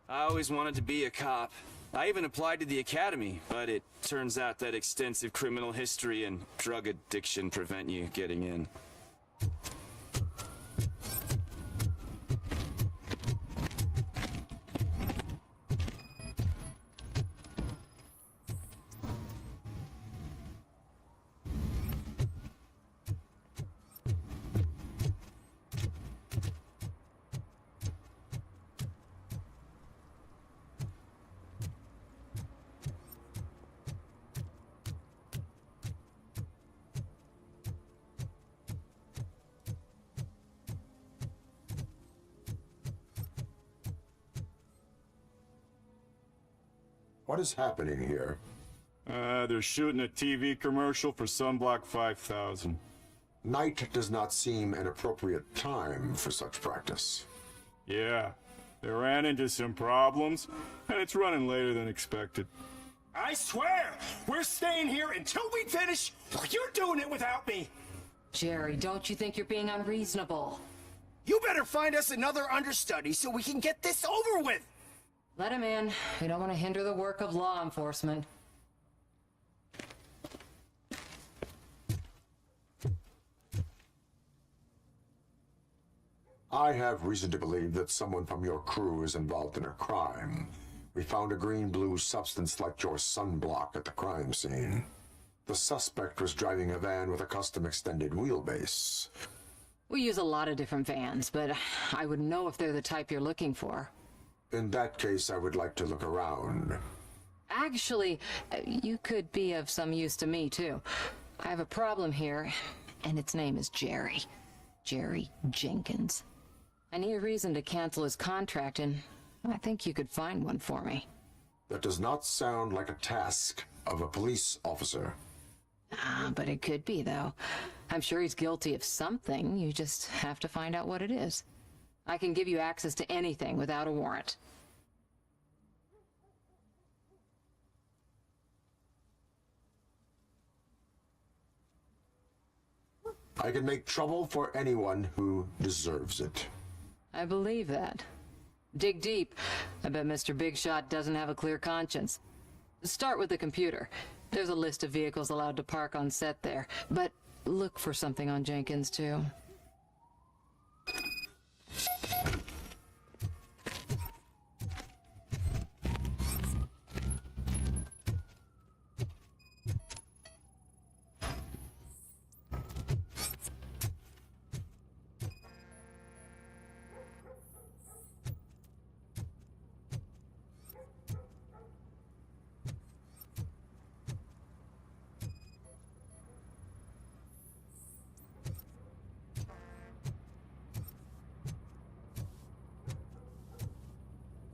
I always wanted to be a cop. I even applied to the academy, but it turns out that extensive criminal history and drug addiction prevent you getting in. What is happening here? They're shooting a TV commercial for Sunblock 5000. Night does not seem an appropriate time for such practice. Yeah, they ran into some problems, and it's running later than expected. I swear, we're staying here until we finish, or you're doing it without me. Jerry, don't you think you're being unreasonable? You better find us another understudy so we can get this over with. Let him in. We don't want to hinder the work of law enforcement. I have reason to believe that someone from your crew is involved in a crime. We found a green-blue substance like your sunblock at the crime scene. The suspect was driving a van with a custom extended wheelbase. We use a lot of different vans, but I wouldn't know if they're the type you're looking for. In that case, I would like to look around. Actually, you could be of some use to me, too. I have a problem here, and its name is Jerry. Jerry Jenkins. I need a reason to cancel his contract, and I think you could find one for me. That does not sound like a task of a police officer. But it could be, though. I'm sure he's guilty of something. You just have to find out what it is. I can give you access to anything without a warrant. I can make trouble for anyone who deserves it. I believe that. Dig deep. I bet Mr. Big Shot doesn't have a clear conscience. Start with the computer. There's a list of vehicles allowed to park on set there, but look for something on Jenkins, too.